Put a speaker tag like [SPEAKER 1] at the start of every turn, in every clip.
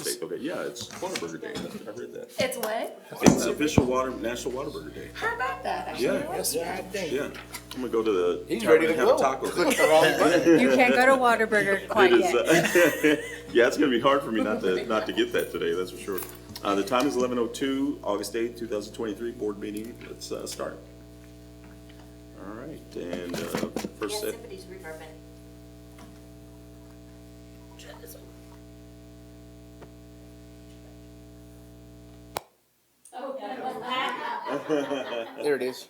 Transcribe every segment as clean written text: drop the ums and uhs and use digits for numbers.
[SPEAKER 1] is?
[SPEAKER 2] State. Okay, yeah, it's Whataburger Day. I read that.
[SPEAKER 3] It's what?
[SPEAKER 2] It's official National Whataburger Day.
[SPEAKER 3] How about that? Actually,
[SPEAKER 2] Yeah.
[SPEAKER 4] That's right there.
[SPEAKER 2] Yeah, I'm gonna go to the
[SPEAKER 4] He's
[SPEAKER 2] tavern
[SPEAKER 4] ready to
[SPEAKER 2] and have a
[SPEAKER 4] go.
[SPEAKER 2] taco.
[SPEAKER 4] Click the wrong button.
[SPEAKER 3] You can't go to Whataburger quite
[SPEAKER 2] It
[SPEAKER 3] yet.
[SPEAKER 2] is, yeah, it's gonna be hard for me not to get that today, that's for sure. The time is 11:02, August 8th, 2023, board meeting. Let's start. All right, and first set.
[SPEAKER 5] Somebody's reverbing. Try this one.
[SPEAKER 4] There it is.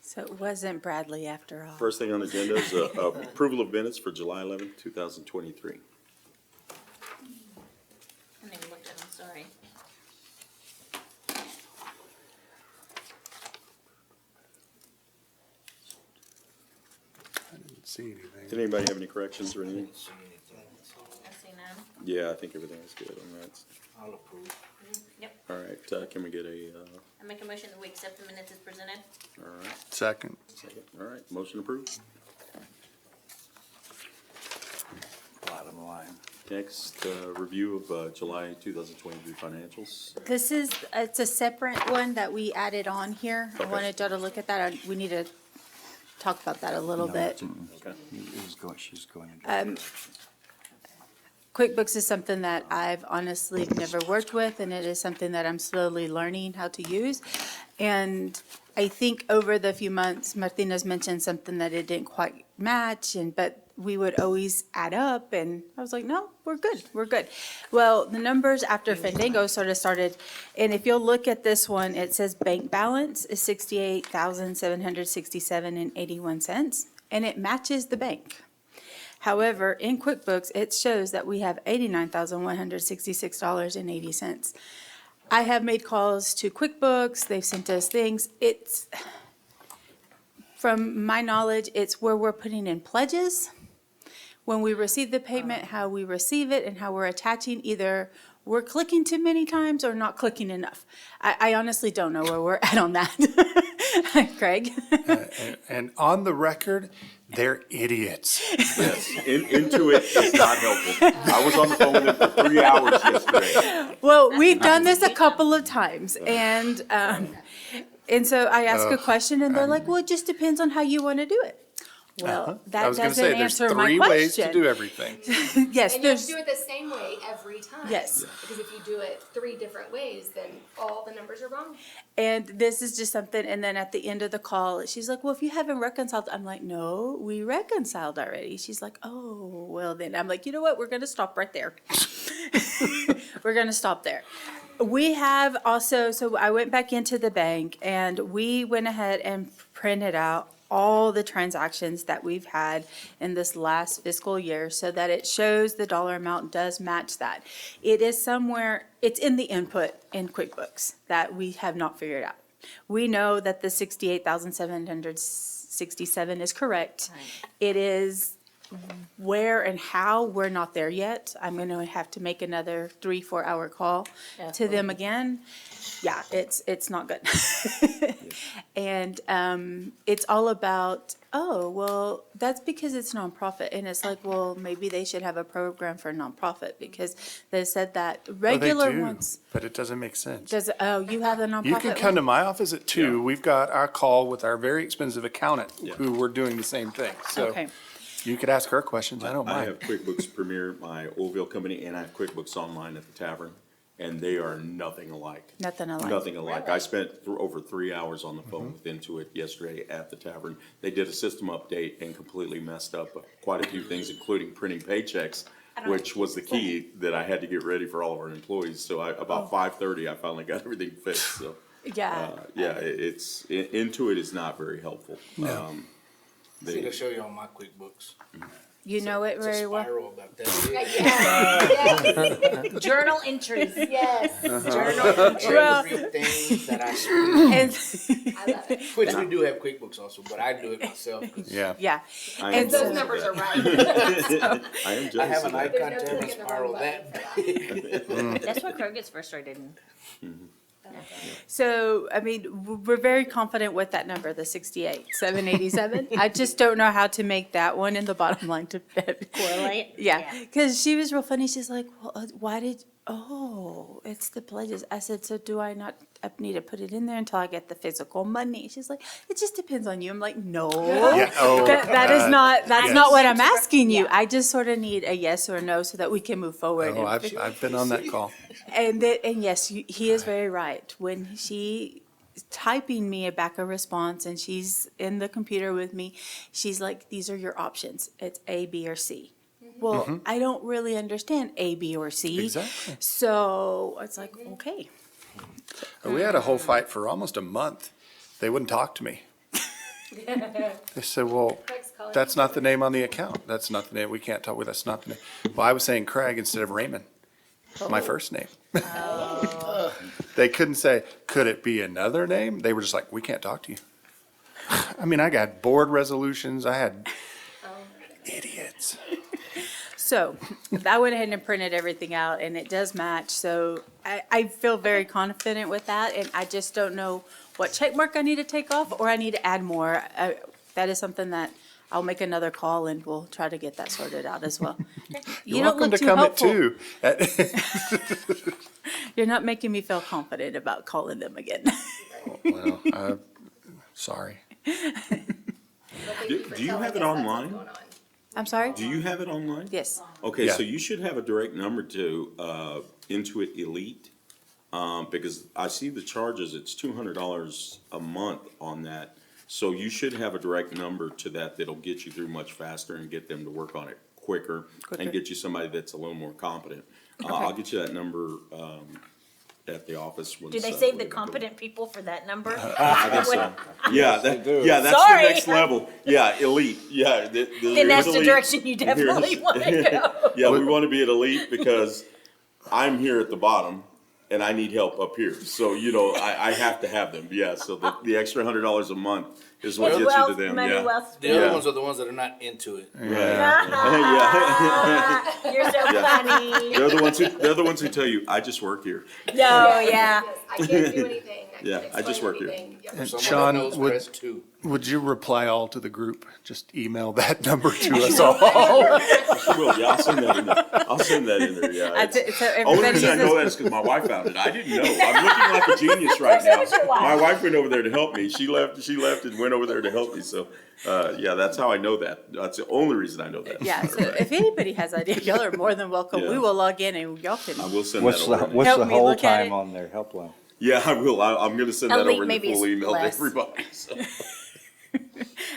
[SPEAKER 3] So it wasn't Bradley after all.
[SPEAKER 2] First thing on the agenda is approval of minutes for July 11th, 2023.
[SPEAKER 5] I didn't even look at them, sorry.
[SPEAKER 1] I didn't see anything.
[SPEAKER 2] Did anybody have any corrections or anything?
[SPEAKER 5] I see none.
[SPEAKER 2] Yeah, I think everything is good on that.
[SPEAKER 4] I'll approve.
[SPEAKER 5] Yep.
[SPEAKER 2] All right, can we get a,
[SPEAKER 5] I make a motion that we accept the minutes as presented.
[SPEAKER 2] all right,
[SPEAKER 1] Second.
[SPEAKER 2] second, all right, motion approved.
[SPEAKER 4] Bottom line.
[SPEAKER 2] Next, review of July 2023 financials.
[SPEAKER 3] It's a separate one that we added on here. I
[SPEAKER 2] Okay.
[SPEAKER 3] wanted y'all to look at that. We need to talk about that a little bit.
[SPEAKER 2] Okay.
[SPEAKER 4] She's going to.
[SPEAKER 3] QuickBooks is something that I've honestly never worked with, and it is something that I'm slowly learning how to use. And I think over the few months, Martina's mentioned something that it didn't quite match, but we would always add up, and I was like, no, we're good, we're good. Well, the numbers after Fandango sort of started, and if you'll look at this one, it says bank balance is $68,767.81, and it matches the bank. However, in QuickBooks, it shows that we have $89,166.80. I have made calls to QuickBooks, they've sent us things. It's, from my knowledge, it's where we're putting in pledges. When we receive the payment, how we receive it and how we're attaching, either we're clicking too many times or not clicking enough. I honestly don't know where we're at on that. Craig?
[SPEAKER 1] And on the record, they're idiots.
[SPEAKER 2] Yes, Intuit is not helpful. I was on the phone with them for 3 hours yesterday.
[SPEAKER 3] Well, we've done this a couple of times, and so I ask a question, and they're like, well, it just depends on how you want to do it. Well,
[SPEAKER 1] I
[SPEAKER 3] that
[SPEAKER 1] was gonna
[SPEAKER 3] doesn't
[SPEAKER 1] say, there's
[SPEAKER 3] answer my
[SPEAKER 1] 3 ways to
[SPEAKER 3] question.
[SPEAKER 1] do everything.
[SPEAKER 3] Yes,
[SPEAKER 6] And you have
[SPEAKER 3] there's,
[SPEAKER 6] to do it the same way every time.
[SPEAKER 3] Yes.
[SPEAKER 6] Because if you do it 3 different ways, then all the numbers are wrong.
[SPEAKER 3] and this is just something, and then at the end of the call, she's like, well, if you haven't reconciled, I'm like, no, we reconciled already. She's like, oh, well then, I'm like, you know what, we're gonna stop right there. We're gonna stop there. We have also, so I went back into the bank, and we went ahead and printed out all the transactions that we've had in this last fiscal year so that it shows the dollar amount does match that. It is somewhere, it's in the input in QuickBooks that we have not figured out. We know that the 68,767 is correct. It is where and how, we're not there yet. I'm gonna have to make another 3-4 hour call to them again. Yeah, it's not good. And it's all about, oh, well, that's because it's nonprofit. And it's like, well, maybe they should have a program for nonprofit, because they said that regular
[SPEAKER 1] Well, they do,
[SPEAKER 3] ones.
[SPEAKER 1] but it doesn't make sense.
[SPEAKER 3] Does, oh, you have the nonprofit
[SPEAKER 1] You can come
[SPEAKER 3] one?
[SPEAKER 1] to my office at 2.
[SPEAKER 2] Yeah.
[SPEAKER 1] We've got our call with our very expensive accountant,
[SPEAKER 2] Yeah.
[SPEAKER 1] who we're doing the same thing. So
[SPEAKER 3] Okay.
[SPEAKER 1] you could ask her questions. I don't
[SPEAKER 2] I
[SPEAKER 1] mind.
[SPEAKER 2] have QuickBooks Premier, my Oilville company, and I have QuickBooks Online at the tavern, and they are nothing alike.
[SPEAKER 3] Nothing alike.
[SPEAKER 2] Nothing alike. I spent over 3 hours on the phone with Intuit yesterday at the tavern. They did a system update and completely messed up quite a few things, including printing paychecks, which was the key that I had to get ready for all of our employees. So about 5:30, I finally got everything fixed, so.
[SPEAKER 3] Yeah.
[SPEAKER 2] Intuit is not very helpful.
[SPEAKER 4] See, to show you on my QuickBooks.
[SPEAKER 3] You know it
[SPEAKER 4] It's a
[SPEAKER 3] very well.
[SPEAKER 4] spiral about that big.
[SPEAKER 5] Journal entries.
[SPEAKER 6] Yes,
[SPEAKER 5] Journal entries.
[SPEAKER 3] Well-
[SPEAKER 4] Everything that I spend,
[SPEAKER 3] And,
[SPEAKER 6] I love it.
[SPEAKER 4] which we do have QuickBooks also, but I do it myself. 'Cause
[SPEAKER 1] Yeah.
[SPEAKER 3] yeah.
[SPEAKER 2] I am
[SPEAKER 3] And
[SPEAKER 6] Those
[SPEAKER 3] so-
[SPEAKER 2] jealous of
[SPEAKER 6] numbers
[SPEAKER 2] that.
[SPEAKER 6] are right.
[SPEAKER 2] I am
[SPEAKER 4] I
[SPEAKER 2] jealous
[SPEAKER 4] have
[SPEAKER 2] of
[SPEAKER 4] an
[SPEAKER 2] that.
[SPEAKER 4] icon
[SPEAKER 6] There's no
[SPEAKER 4] to have a
[SPEAKER 6] clicking the
[SPEAKER 4] spiral
[SPEAKER 6] wrong
[SPEAKER 4] that big.
[SPEAKER 5] That's where Kroger's first started.
[SPEAKER 3] So, I mean, we're very confident with that number, the 68,787. I just don't know how to make that one in the bottom line to fit.
[SPEAKER 5] Correlate?
[SPEAKER 3] Yeah, because she was real funny. She's like, well, it's the pledges. I said, so do I need to put it in there until I get the physical money? She's like, it just depends on you. I'm like, no.
[SPEAKER 1] Yeah, oh,
[SPEAKER 3] That's
[SPEAKER 1] yes.
[SPEAKER 3] not what I'm asking you. I just sort of need a yes or a no so that we can move forward.
[SPEAKER 1] Oh,
[SPEAKER 3] And
[SPEAKER 1] I've been on that call.
[SPEAKER 3] and yes, he is very right. When she is typing me back a response and she's in the computer with me, she's like, these are your options. It's A, B, or C. Well, I don't really understand A, B, or C.
[SPEAKER 1] Exactly.
[SPEAKER 3] So it's like, okay.
[SPEAKER 1] We had a whole fight for almost a month. They wouldn't talk to me. They said, well,
[SPEAKER 6] Craig's calling.
[SPEAKER 1] that's not the name on the account. That's not the name. We can't talk with, that's not the name. Well, I was saying Craig instead of Raymond, my first name. They couldn't say, could it be another name? They were just like, we can't talk to you. I mean, I got board resolutions. I had idiots.
[SPEAKER 3] So I went ahead and printed everything out and it does match. So I feel very confident with that. And I just don't know what check mark I need to take off or I need to add more. That is something that I'll make another call and we'll try to get that sorted out as well. You
[SPEAKER 1] You're
[SPEAKER 3] don't
[SPEAKER 1] welcome
[SPEAKER 3] look
[SPEAKER 1] to
[SPEAKER 3] too
[SPEAKER 1] come at
[SPEAKER 3] hopeful.
[SPEAKER 1] 2.
[SPEAKER 3] You're not making me feel confident about calling them again.
[SPEAKER 1] Well, sorry.
[SPEAKER 2] Do you have it online?
[SPEAKER 3] I'm sorry?
[SPEAKER 2] Do you have it online?
[SPEAKER 3] Yes.
[SPEAKER 2] Okay,
[SPEAKER 1] Yeah.
[SPEAKER 2] so you should have a direct number to Intuit Elite, because I see the charges, it's $200 a month on that. So you should have a direct number to that that'll get you through much faster and get them to work on it quicker
[SPEAKER 3] Quicker.
[SPEAKER 2] and get you somebody that's a little more competent. I'll get you that number at the office.
[SPEAKER 5] Do they save the competent people for that number?
[SPEAKER 2] I think so. Yeah, yeah, that's the
[SPEAKER 5] Sorry.
[SPEAKER 2] next level. Yeah, elite, yeah.
[SPEAKER 5] Then that's the direction you definitely want to go.
[SPEAKER 2] Yeah, we want to be at elite because I'm here at the bottom and I need help up here. So, I have to have them, yeah. So the extra $100 a month is what gets you to
[SPEAKER 5] Well,
[SPEAKER 2] them,
[SPEAKER 5] money
[SPEAKER 2] yeah.
[SPEAKER 5] well
[SPEAKER 4] The
[SPEAKER 5] spent.
[SPEAKER 4] other ones are the ones that are not into it.
[SPEAKER 2] Yeah.
[SPEAKER 5] You're so funny.
[SPEAKER 2] They're the ones who tell you, I just work here.
[SPEAKER 5] No, yeah.
[SPEAKER 6] Yes, I can't do anything.
[SPEAKER 2] Yeah, I just
[SPEAKER 6] explain
[SPEAKER 2] work here.
[SPEAKER 6] anything. Yep.
[SPEAKER 1] And
[SPEAKER 4] Someone
[SPEAKER 1] Sean,
[SPEAKER 4] that knows
[SPEAKER 1] would-
[SPEAKER 4] press 2.
[SPEAKER 1] Would you reply all to the group? Just email that number to us all.
[SPEAKER 2] Well, yeah, I'll send that in there. I'll send that in there, yeah.
[SPEAKER 3] So
[SPEAKER 2] Only
[SPEAKER 3] everybody
[SPEAKER 2] reason I know
[SPEAKER 3] uses,
[SPEAKER 2] that is because my wife found it. I didn't know. I'm looking like a genius right now.
[SPEAKER 5] was your wife.
[SPEAKER 2] My wife went over there to help me. She left and went over there to help me. So, yeah, that's how I know that. That's the only reason I know that.
[SPEAKER 3] yeah, so if anybody has ideas, y'all are more than welcome. We
[SPEAKER 2] Yeah.
[SPEAKER 3] will log in and y'all can.
[SPEAKER 2] I will send
[SPEAKER 7] What's
[SPEAKER 2] that
[SPEAKER 7] the,
[SPEAKER 2] over.
[SPEAKER 7] what's
[SPEAKER 3] Help
[SPEAKER 7] the
[SPEAKER 3] me
[SPEAKER 7] whole
[SPEAKER 3] look at it.
[SPEAKER 7] time on their helpline?
[SPEAKER 2] Yeah, I will. I'm going to send that
[SPEAKER 5] Elite
[SPEAKER 2] over in the
[SPEAKER 5] maybe
[SPEAKER 2] full
[SPEAKER 5] is
[SPEAKER 2] email to
[SPEAKER 5] less.
[SPEAKER 2] everybody. So.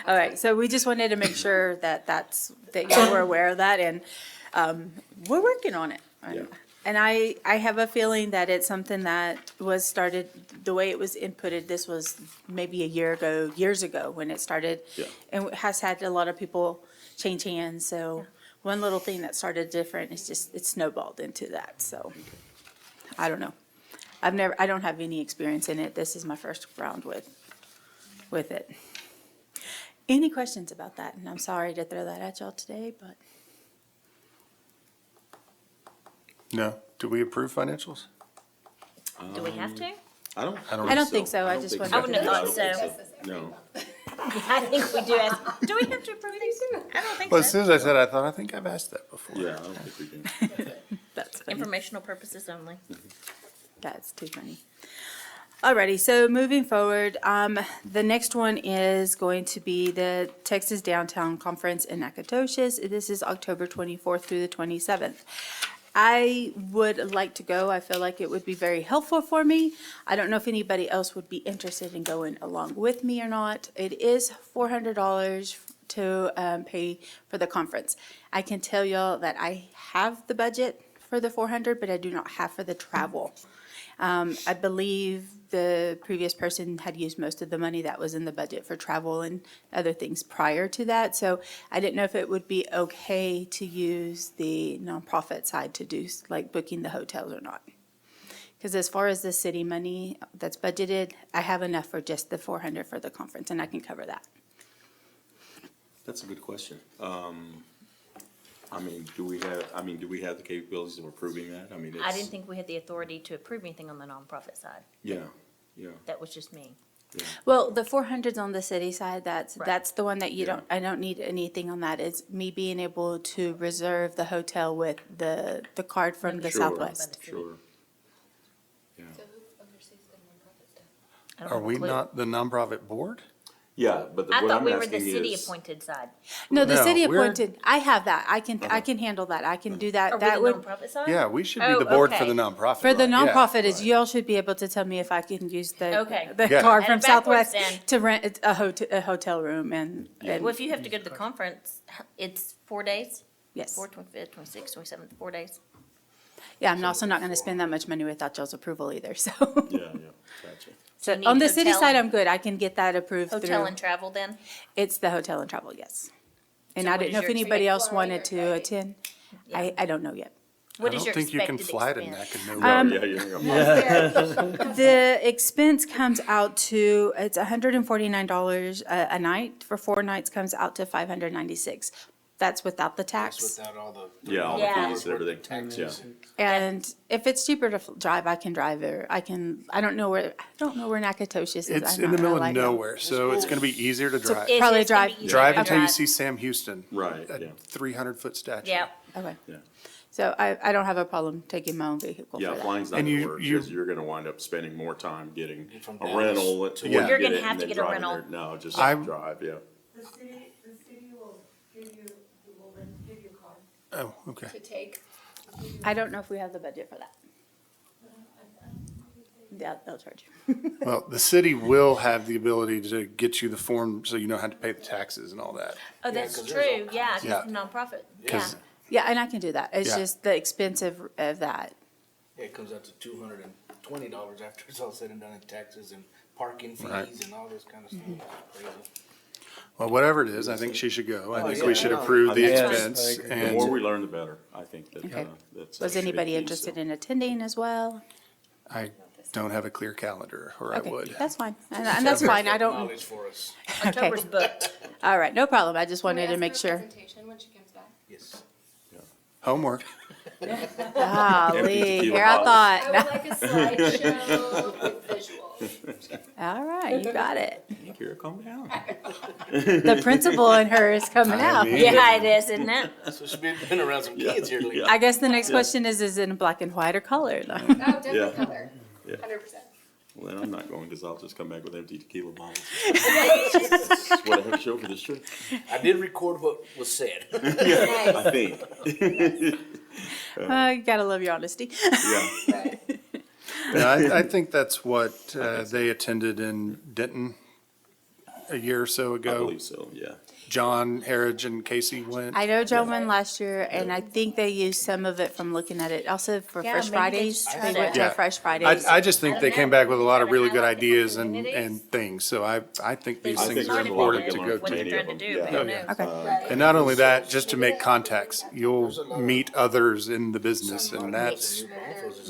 [SPEAKER 3] All right, so we just wanted to make sure that y'all were aware of that, and we're working on it.
[SPEAKER 2] Yeah.
[SPEAKER 3] And I have a feeling that it's something that was started, the way it was inputted, this was maybe years ago when it started.
[SPEAKER 2] Yeah.
[SPEAKER 3] And has had a lot of people change hands, so one little thing that started different, it snowballed into that, so. I don't know. I don't have any experience in it. This is my first round with it. Any questions about that? And I'm sorry to throw that at y'all today, but
[SPEAKER 1] No. Do we approve financials?
[SPEAKER 5] Do we have to?
[SPEAKER 2] I don't
[SPEAKER 3] I don't think so. I just
[SPEAKER 2] think
[SPEAKER 3] wanted
[SPEAKER 5] I wouldn't have
[SPEAKER 2] I
[SPEAKER 5] thought
[SPEAKER 2] don't
[SPEAKER 5] so.
[SPEAKER 2] think No.
[SPEAKER 5] I think we do ask, do we have to approve these? I don't think
[SPEAKER 1] Well, as
[SPEAKER 5] so.
[SPEAKER 1] soon as I said, I think I've asked that before.
[SPEAKER 2] Yeah, I don't think we do.
[SPEAKER 3] that's funny.
[SPEAKER 5] Informational purposes only.
[SPEAKER 3] That's too funny. Alrighty, so moving forward, the next one is going to be the Texas Downtown Conference in Nacogdoches. This is October 24th through the 27th. I would like to go. I feel like it would be very helpful for me. I don't know if anybody else would be interested in going along with me or not. It is $400 to pay for the conference. I can tell y'all that I have the budget for the $400, but I do not have for the travel. I believe the previous person had used most of the money that was in the budget for travel and other things prior to that. So I didn't know if it would be okay to use the nonprofit side to do like booking the hotels or not. Because as far as the city money that's budgeted, I have enough for just the $400 for the conference and I can cover that.
[SPEAKER 2] That's a good question. I mean, do we have the capabilities of approving that? I mean,
[SPEAKER 5] I
[SPEAKER 2] it's,
[SPEAKER 5] didn't think we had the authority to approve anything on the nonprofit side.
[SPEAKER 2] yeah, yeah.
[SPEAKER 5] That was just me.
[SPEAKER 3] Well, the 400's on the city side,
[SPEAKER 5] Right.
[SPEAKER 3] that's the one that you
[SPEAKER 2] Yeah.
[SPEAKER 3] don't, I don't need anything on that. It's me being able to reserve the hotel with the card from the
[SPEAKER 2] Sure,
[SPEAKER 3] Southwest.
[SPEAKER 2] Sure. Yeah.
[SPEAKER 6] So who oversees the nonprofit stuff?
[SPEAKER 5] I don't
[SPEAKER 1] Are
[SPEAKER 5] have a
[SPEAKER 1] we
[SPEAKER 5] clue.
[SPEAKER 1] not the nonprofit board?
[SPEAKER 2] Yeah, but
[SPEAKER 5] I
[SPEAKER 2] what
[SPEAKER 5] thought
[SPEAKER 2] I'm
[SPEAKER 5] we were the
[SPEAKER 2] asking
[SPEAKER 5] city
[SPEAKER 2] is,
[SPEAKER 5] appointed side.
[SPEAKER 3] No, the
[SPEAKER 1] No,
[SPEAKER 3] city
[SPEAKER 1] we're-
[SPEAKER 3] appointed, I have that. I can handle that. I can do that.
[SPEAKER 5] Are we
[SPEAKER 3] That
[SPEAKER 5] the
[SPEAKER 3] would,
[SPEAKER 5] nonprofit side?
[SPEAKER 1] Yeah, we should be
[SPEAKER 5] Oh,
[SPEAKER 1] the board for
[SPEAKER 5] okay.
[SPEAKER 1] the nonprofit.
[SPEAKER 3] for the
[SPEAKER 1] right, yeah.
[SPEAKER 3] nonprofit is y'all should be able to tell me if I can use
[SPEAKER 5] Okay.
[SPEAKER 3] the
[SPEAKER 1] Yeah.
[SPEAKER 3] card
[SPEAKER 5] I
[SPEAKER 3] from
[SPEAKER 5] had it backwards
[SPEAKER 3] Southwest
[SPEAKER 5] then.
[SPEAKER 3] to rent a hotel room and
[SPEAKER 5] Well, if you have to go to the conference, it's 4 days?
[SPEAKER 3] yes.
[SPEAKER 5] 4, 25th, 26th, 27th, 4 days.
[SPEAKER 3] Yeah, I'm also not gonna spend that much money without y'all's approval either, so.
[SPEAKER 2] yeah, gotcha.
[SPEAKER 3] So
[SPEAKER 5] you need
[SPEAKER 3] on the city
[SPEAKER 5] hotel
[SPEAKER 3] side,
[SPEAKER 5] and-
[SPEAKER 3] I'm good. I can get that approved
[SPEAKER 5] Hotel
[SPEAKER 3] through.
[SPEAKER 5] and travel then?
[SPEAKER 3] It's the hotel and travel, yes. And
[SPEAKER 5] So
[SPEAKER 3] I
[SPEAKER 5] what
[SPEAKER 3] didn't
[SPEAKER 5] is
[SPEAKER 3] know if
[SPEAKER 5] your
[SPEAKER 3] anybody
[SPEAKER 6] expected
[SPEAKER 3] else
[SPEAKER 6] flying
[SPEAKER 3] wanted
[SPEAKER 6] or
[SPEAKER 3] to
[SPEAKER 6] driving?
[SPEAKER 3] attend.
[SPEAKER 5] Yeah.
[SPEAKER 3] I don't know yet.
[SPEAKER 5] What
[SPEAKER 1] I
[SPEAKER 5] is
[SPEAKER 1] don't
[SPEAKER 5] your
[SPEAKER 1] think you can
[SPEAKER 5] expected
[SPEAKER 1] fly to
[SPEAKER 5] expense?
[SPEAKER 1] Nacogdoches.
[SPEAKER 2] Yeah, yeah.
[SPEAKER 3] The expense comes out to, it's $149 a night. For 4 nights comes out to $596. That's without the
[SPEAKER 4] That's
[SPEAKER 3] tax.
[SPEAKER 4] without all the.
[SPEAKER 2] Yeah, all the
[SPEAKER 5] Yeah.
[SPEAKER 2] fees and everything,
[SPEAKER 4] Taxes.
[SPEAKER 3] And if it's cheaper to drive, I can drive there. I don't know where Nacogdoches is.
[SPEAKER 1] It's
[SPEAKER 3] I'm
[SPEAKER 1] in
[SPEAKER 3] not
[SPEAKER 1] the middle of
[SPEAKER 3] gonna lie to you.
[SPEAKER 1] nowhere, so it's gonna be easier to drive.
[SPEAKER 5] It's
[SPEAKER 3] Probably
[SPEAKER 5] just gonna
[SPEAKER 3] drive-
[SPEAKER 5] be easier
[SPEAKER 1] Drive
[SPEAKER 5] to
[SPEAKER 1] until you
[SPEAKER 5] drive.
[SPEAKER 1] see Sam Houston.
[SPEAKER 2] Right,
[SPEAKER 1] A
[SPEAKER 2] yeah.
[SPEAKER 1] 300-foot statue.
[SPEAKER 5] Yeah.
[SPEAKER 3] Okay.
[SPEAKER 2] Yeah.
[SPEAKER 3] So I don't have a problem taking my own vehicle for
[SPEAKER 2] Yeah,
[SPEAKER 3] that.
[SPEAKER 2] flying's not
[SPEAKER 1] And
[SPEAKER 2] gonna
[SPEAKER 1] you-
[SPEAKER 2] work,
[SPEAKER 1] you-
[SPEAKER 2] because you're gonna wind up spending more time getting
[SPEAKER 4] From
[SPEAKER 2] a
[SPEAKER 4] Dallas
[SPEAKER 2] rental
[SPEAKER 4] to-
[SPEAKER 2] to
[SPEAKER 1] Yeah.
[SPEAKER 2] when
[SPEAKER 5] You're
[SPEAKER 2] you get
[SPEAKER 5] gonna
[SPEAKER 2] it
[SPEAKER 5] have
[SPEAKER 2] and
[SPEAKER 5] to
[SPEAKER 2] then
[SPEAKER 5] get a
[SPEAKER 2] driving
[SPEAKER 5] rental.
[SPEAKER 2] there. No, just
[SPEAKER 1] I-
[SPEAKER 2] drive, yeah.
[SPEAKER 7] The city will give you, will then give you a card.
[SPEAKER 1] Oh, okay.
[SPEAKER 6] To take.
[SPEAKER 3] I don't know if we have the budget for that. Yeah, they'll charge you.
[SPEAKER 1] Well, the city will have the ability to get you the form so you know how to pay the taxes and all that.
[SPEAKER 5] Oh, that's
[SPEAKER 4] 'cause there's all
[SPEAKER 5] true, yeah, 'cause
[SPEAKER 1] Yeah.
[SPEAKER 5] it's nonprofit, yeah.
[SPEAKER 1] 'Cause-
[SPEAKER 3] Yeah, and I can do that. It's
[SPEAKER 1] Yeah.
[SPEAKER 3] just the expense of that.
[SPEAKER 4] Yeah, it comes out to $220 after it's all said and done in taxes and parking
[SPEAKER 1] Right.
[SPEAKER 4] fees and all this kind of
[SPEAKER 3] Mm-hmm.
[SPEAKER 4] stuff. Crazy.
[SPEAKER 1] Well, whatever it is, I think she should go. I think
[SPEAKER 4] yeah,
[SPEAKER 1] we should
[SPEAKER 4] no.
[SPEAKER 1] approve the
[SPEAKER 2] Yes,
[SPEAKER 1] expense.
[SPEAKER 2] The more
[SPEAKER 1] And
[SPEAKER 2] we learn, the better, I think that,
[SPEAKER 3] Okay.
[SPEAKER 2] that's.
[SPEAKER 3] Was anybody interested in attending as well?
[SPEAKER 1] I don't have a clear calendar, or I
[SPEAKER 3] Okay,
[SPEAKER 1] would.
[SPEAKER 3] that's fine. And that's fine. I don't,
[SPEAKER 4] Knowledge for us.
[SPEAKER 5] October's booked.
[SPEAKER 3] all right, no problem. I just
[SPEAKER 6] Can we
[SPEAKER 3] wanted to
[SPEAKER 6] ask
[SPEAKER 3] make
[SPEAKER 6] for a
[SPEAKER 3] sure.
[SPEAKER 6] Presentation when she comes back.
[SPEAKER 4] Yes.
[SPEAKER 1] Homework.
[SPEAKER 3] Golly,
[SPEAKER 2] tequila
[SPEAKER 3] here I
[SPEAKER 2] bottles.
[SPEAKER 6] I
[SPEAKER 3] thought.
[SPEAKER 6] would like a slideshow with visuals.
[SPEAKER 3] All right, you got it.
[SPEAKER 2] Kira, calm down.
[SPEAKER 3] The principal in her is coming out.
[SPEAKER 1] mean-
[SPEAKER 5] Yeah, it is, isn't it?
[SPEAKER 4] So she's been around some kids here lately.
[SPEAKER 3] I guess the next question is it in black and white or color though?
[SPEAKER 6] Oh, definitely
[SPEAKER 2] Yeah.
[SPEAKER 6] color,
[SPEAKER 2] Yeah.
[SPEAKER 6] 100%.
[SPEAKER 2] Well, then I'm not going, because I'll just come back with empty tequila bottles. That's what I have to show for this trip.
[SPEAKER 4] I did record what was said.
[SPEAKER 2] I think,
[SPEAKER 3] You gotta love your honesty.
[SPEAKER 2] yeah.
[SPEAKER 6] Right.
[SPEAKER 1] Yeah, I think that's what they attended in Denton a year or so
[SPEAKER 2] I
[SPEAKER 1] ago.
[SPEAKER 2] believe so, yeah.
[SPEAKER 1] John, Harridge, and Casey went.
[SPEAKER 3] I know Joe went last year, and I think they used some of it from looking at it. Also for
[SPEAKER 5] Yeah,
[SPEAKER 3] Fresh
[SPEAKER 5] maybe they
[SPEAKER 3] Fridays,
[SPEAKER 5] just
[SPEAKER 3] they
[SPEAKER 5] tried
[SPEAKER 3] went
[SPEAKER 5] it.
[SPEAKER 3] to
[SPEAKER 1] Yeah.
[SPEAKER 3] Fresh Fridays.
[SPEAKER 1] I just think they came back with a lot of really good
[SPEAKER 5] Highlight different
[SPEAKER 1] ideas and
[SPEAKER 5] communities.
[SPEAKER 1] things, so I think these
[SPEAKER 5] They
[SPEAKER 1] things
[SPEAKER 2] think
[SPEAKER 1] are
[SPEAKER 2] there's a lot
[SPEAKER 1] important
[SPEAKER 2] we
[SPEAKER 1] to
[SPEAKER 2] can
[SPEAKER 1] go
[SPEAKER 2] learn
[SPEAKER 5] What
[SPEAKER 2] from
[SPEAKER 5] they're
[SPEAKER 1] to.
[SPEAKER 2] any of
[SPEAKER 5] trying to
[SPEAKER 2] them,
[SPEAKER 5] do,
[SPEAKER 2] yeah.
[SPEAKER 5] but who
[SPEAKER 1] Oh, yeah.
[SPEAKER 5] knows?
[SPEAKER 3] Okay.
[SPEAKER 1] And not only that, just to make contacts, you'll meet others in the business, and that's,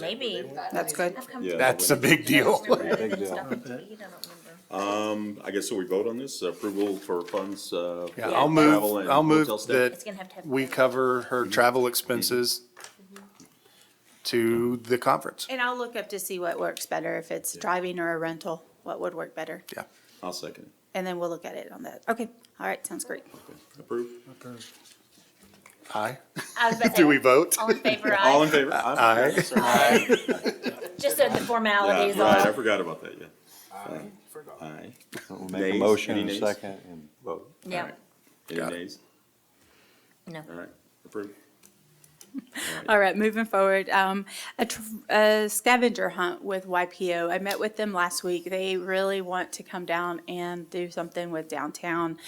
[SPEAKER 5] Maybe.
[SPEAKER 3] That's good.
[SPEAKER 5] I've come
[SPEAKER 2] Yeah.
[SPEAKER 5] to-
[SPEAKER 1] that's a big deal.
[SPEAKER 5] Big deal. I don't remember.
[SPEAKER 2] I guess so we vote on this, approval for funds,
[SPEAKER 1] Yeah,
[SPEAKER 2] for
[SPEAKER 1] I'll
[SPEAKER 2] travel
[SPEAKER 1] move,
[SPEAKER 2] and
[SPEAKER 1] I'll move
[SPEAKER 2] hotel stay?
[SPEAKER 1] that
[SPEAKER 5] It's gonna have to have.
[SPEAKER 1] we cover her travel expenses to the conference.
[SPEAKER 3] And I'll look up to see what works better, if it's driving or a rental, what would work better.
[SPEAKER 1] Yeah.
[SPEAKER 2] I'll second it.
[SPEAKER 3] And then we'll look at it on that. Okay, all right, sounds great.
[SPEAKER 2] Okay. Approved?
[SPEAKER 1] Aye.
[SPEAKER 5] I was about to
[SPEAKER 1] Do
[SPEAKER 5] say,
[SPEAKER 1] we vote?
[SPEAKER 5] all in favor,
[SPEAKER 2] All
[SPEAKER 5] aye,
[SPEAKER 2] in favor?
[SPEAKER 1] Aye.
[SPEAKER 5] just so the
[SPEAKER 2] Yeah,
[SPEAKER 5] formalities
[SPEAKER 2] right, I
[SPEAKER 5] are.
[SPEAKER 2] forgot about that, yeah.
[SPEAKER 4] I forgot.
[SPEAKER 2] Aye.
[SPEAKER 8] We'll make a
[SPEAKER 2] Nays?
[SPEAKER 8] motion
[SPEAKER 2] Any
[SPEAKER 8] in a
[SPEAKER 2] nays?
[SPEAKER 8] second and vote.
[SPEAKER 5] Yeah,
[SPEAKER 2] Alright. Any
[SPEAKER 1] Got it.
[SPEAKER 2] nays?
[SPEAKER 5] no.
[SPEAKER 2] All right, approved.
[SPEAKER 3] All right, moving forward, a scavenger hunt with YPO. I met with them last week. They really want to come down and do something with downtown.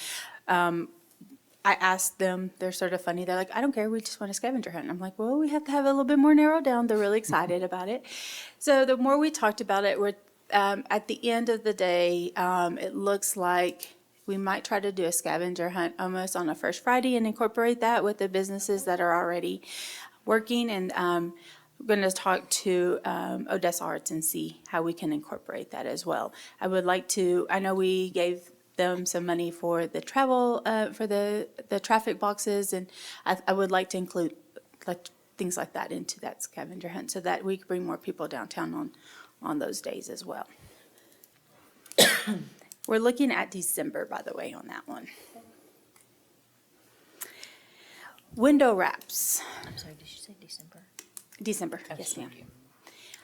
[SPEAKER 3] I asked them, they're sort of funny. They're like, I don't care, we just want a scavenger hunt. And I'm like, well, we have to have it a little bit more narrowed down. They're really excited about it. So the more we talked about it, we're, at the end of the day, it looks like we might try to do a scavenger hunt almost on a First Friday and incorporate that with the businesses that are already working. And we're going to talk to Odessa Arts and see how we can incorporate that as well. I would like to, I know we gave them some money for the travel, for the traffic boxes, and I would like to include like things like that into that scavenger hunt so that we can bring more people downtown on those days as well. We're looking at December, by the way, on that one. Window wraps,
[SPEAKER 5] I'm sorry, did you say December?
[SPEAKER 3] December, yes ma'am.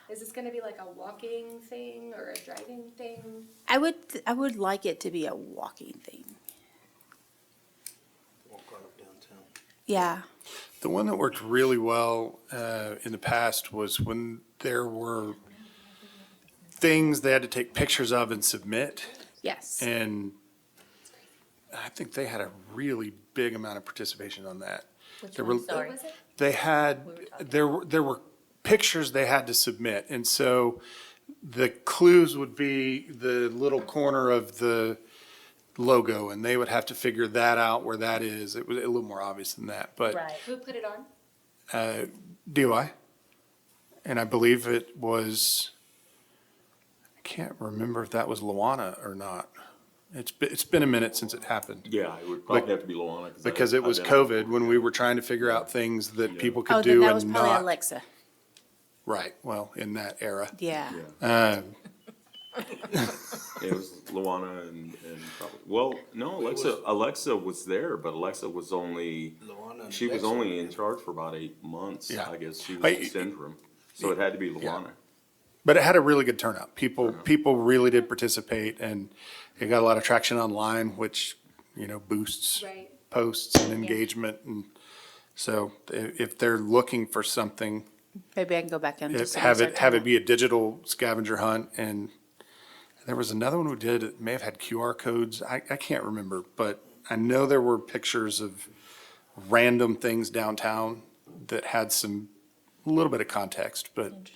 [SPEAKER 6] Is this gonna be like a walking thing or a driving thing?
[SPEAKER 3] I would like it to be a walking thing.
[SPEAKER 4] Walk right up downtown.
[SPEAKER 3] Yeah,
[SPEAKER 1] The one that worked really well in the past was when there were things they had to take pictures of and submit.
[SPEAKER 3] yes.
[SPEAKER 1] And I think they had a really big amount of participation on that.
[SPEAKER 5] Which
[SPEAKER 1] There
[SPEAKER 5] one,
[SPEAKER 1] were-
[SPEAKER 5] sorry?
[SPEAKER 6] Was it?
[SPEAKER 1] They had,
[SPEAKER 5] We were talking
[SPEAKER 1] there were pictures they had to submit. And so the clues would be the little corner of the logo, and they would have to figure that out where that is. It was a little more obvious than that, but
[SPEAKER 5] Right.
[SPEAKER 6] Who put it on?
[SPEAKER 1] DOI. And I believe it was, I can't remember if that was Luana or not. It's been a minute since it happened.
[SPEAKER 2] Yeah, it would probably have to be Luana.
[SPEAKER 1] Because it was
[SPEAKER 2] I've been-
[SPEAKER 1] COVID when we were trying to figure out things that
[SPEAKER 2] Yeah.
[SPEAKER 1] people
[SPEAKER 3] Oh,
[SPEAKER 1] could
[SPEAKER 3] then
[SPEAKER 1] do
[SPEAKER 3] that was
[SPEAKER 1] and
[SPEAKER 3] probably
[SPEAKER 1] not.
[SPEAKER 3] Alexa.
[SPEAKER 1] Right, well, in that era.
[SPEAKER 3] Yeah.
[SPEAKER 2] Yeah,
[SPEAKER 1] Um,
[SPEAKER 2] it was Luana and probably, well, no, Alexa was there, but Alexa was only,
[SPEAKER 4] Luana and
[SPEAKER 2] she was
[SPEAKER 4] Alexa
[SPEAKER 2] only
[SPEAKER 4] were
[SPEAKER 2] in
[SPEAKER 4] there.
[SPEAKER 2] charge for about 8 months.
[SPEAKER 1] Yeah.
[SPEAKER 2] I guess she
[SPEAKER 1] I-
[SPEAKER 2] was in syndrome, so it had to be Luana.
[SPEAKER 1] But it had a really good turnout. People really did participate, and it got a lot of traction online, which, boosts
[SPEAKER 6] Right.
[SPEAKER 1] posts and engagement. And so if they're looking for something,
[SPEAKER 3] Maybe I can go back and just.
[SPEAKER 1] have it be a digital scavenger hunt. And there was another one we did, it may have had QR codes. I can't remember, but I know there were pictures of random things downtown that had a little bit of context, but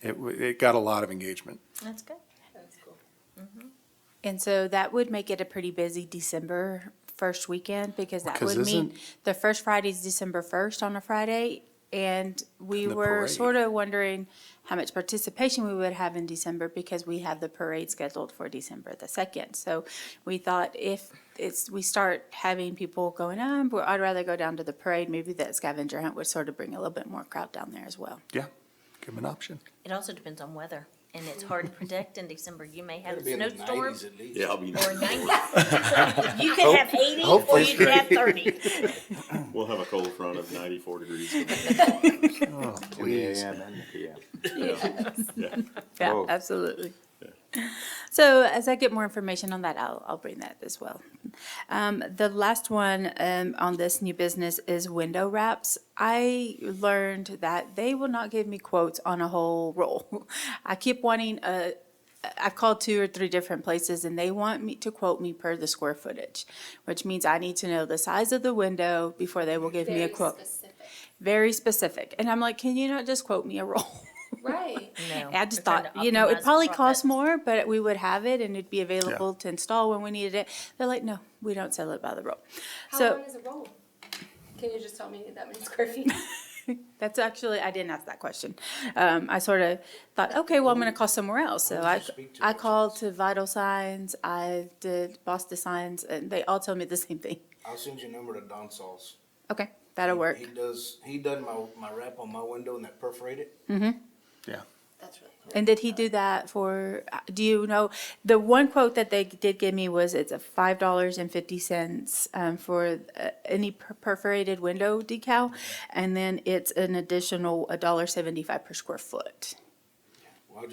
[SPEAKER 1] it got a lot of engagement.
[SPEAKER 5] That's good.
[SPEAKER 6] That's cool.
[SPEAKER 3] And so that would make it a pretty busy December first weekend, because that
[SPEAKER 1] Because
[SPEAKER 3] would mean
[SPEAKER 1] isn't-
[SPEAKER 3] the first Friday is December 1st on a Friday. And we
[SPEAKER 1] And the
[SPEAKER 3] were
[SPEAKER 1] parade.
[SPEAKER 3] sort of wondering how much participation we would have in December, because we have the parade scheduled for December the 2nd. So we thought if we start having people going, I'd rather go down to the parade, maybe that scavenger hunt would sort of bring a little bit more crowd down there as well.
[SPEAKER 1] Yeah, give them an option.
[SPEAKER 5] It also depends on weather, and it's hard to predict in December. You may have
[SPEAKER 4] Better
[SPEAKER 5] a
[SPEAKER 4] be in the
[SPEAKER 5] snowstorm
[SPEAKER 4] 90s at least.
[SPEAKER 2] Yeah, I'll be,
[SPEAKER 5] or 90. You could have 80 or
[SPEAKER 1] hopefully
[SPEAKER 5] you could have 30.
[SPEAKER 2] we'll have a cold front of 94 degrees.
[SPEAKER 1] Oh, please.
[SPEAKER 2] Yeah.
[SPEAKER 3] Yeah,
[SPEAKER 8] Oh.
[SPEAKER 3] absolutely. So as I get more information on that, I'll bring that as well. The last one on this new business is window wraps. I learned that they will not give me quotes on a whole roll. I keep wanting I've called 2 or 3 different places, and they want me to quote me per the square footage, which means I need to know the size of the window before they will give me a
[SPEAKER 6] Very
[SPEAKER 3] quote.
[SPEAKER 6] specific.
[SPEAKER 3] Very specific. And I'm like, can you not just quote me a roll?
[SPEAKER 6] Right.
[SPEAKER 5] No.
[SPEAKER 3] I just
[SPEAKER 5] They're trying
[SPEAKER 3] thought,
[SPEAKER 5] to
[SPEAKER 3] it
[SPEAKER 5] optimize
[SPEAKER 3] probably
[SPEAKER 5] profit.
[SPEAKER 3] costs more, but we would have it and it'd be available to install when we needed it. They're like, no, we don't sell it by the roll.
[SPEAKER 6] How
[SPEAKER 3] So
[SPEAKER 6] long is a roll? Can you just tell me that many square feet?
[SPEAKER 3] that's actually, I didn't ask that question. I sort of thought, okay, well, I'm going to call somewhere else. So
[SPEAKER 4] Who did you speak to?
[SPEAKER 3] I called to Vital Signs, I did Boss Designs, and they all told me the same thing.
[SPEAKER 4] I'll send you a number to Don Sauls.
[SPEAKER 3] Okay, that'll work.
[SPEAKER 4] He done my wrap on my window and that perforated.
[SPEAKER 1] Yeah.
[SPEAKER 6] That's really cool.
[SPEAKER 3] And did he do that for, do you know, the one quote that they did give me was it's a $5.50 for any perforated window decal, and then it's an additional $1.75 per square foot
[SPEAKER 4] Well,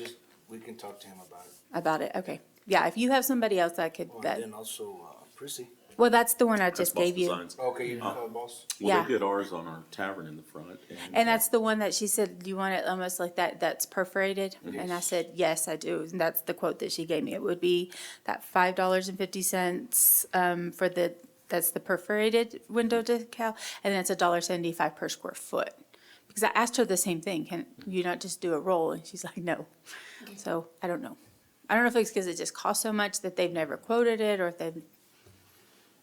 [SPEAKER 4] we can talk to him about it.
[SPEAKER 3] about it. Okay. Yeah, if you have somebody else that could,
[SPEAKER 4] Oh,
[SPEAKER 3] that,
[SPEAKER 4] and then also, Prissy.
[SPEAKER 3] well, that's the one I
[SPEAKER 2] That's
[SPEAKER 3] just
[SPEAKER 2] Boss
[SPEAKER 3] gave you.
[SPEAKER 2] Designs.
[SPEAKER 4] Okay, you can call boss.
[SPEAKER 2] Well,
[SPEAKER 3] Yeah.
[SPEAKER 2] they did ours on our tavern in the front.
[SPEAKER 3] And that's the one that she said, do you want it almost like that, that's perforated? And I said, yes, I do. And that's the quote that she gave me. It would be that $5.50 for that's the perforated window decal, and then it's $1.75 per square foot. Because I asked her the same thing, can you not just do a roll? And she's like, no. So I don't know. I don't know if it's because it just costs so much that they've never quoted it, or if they've,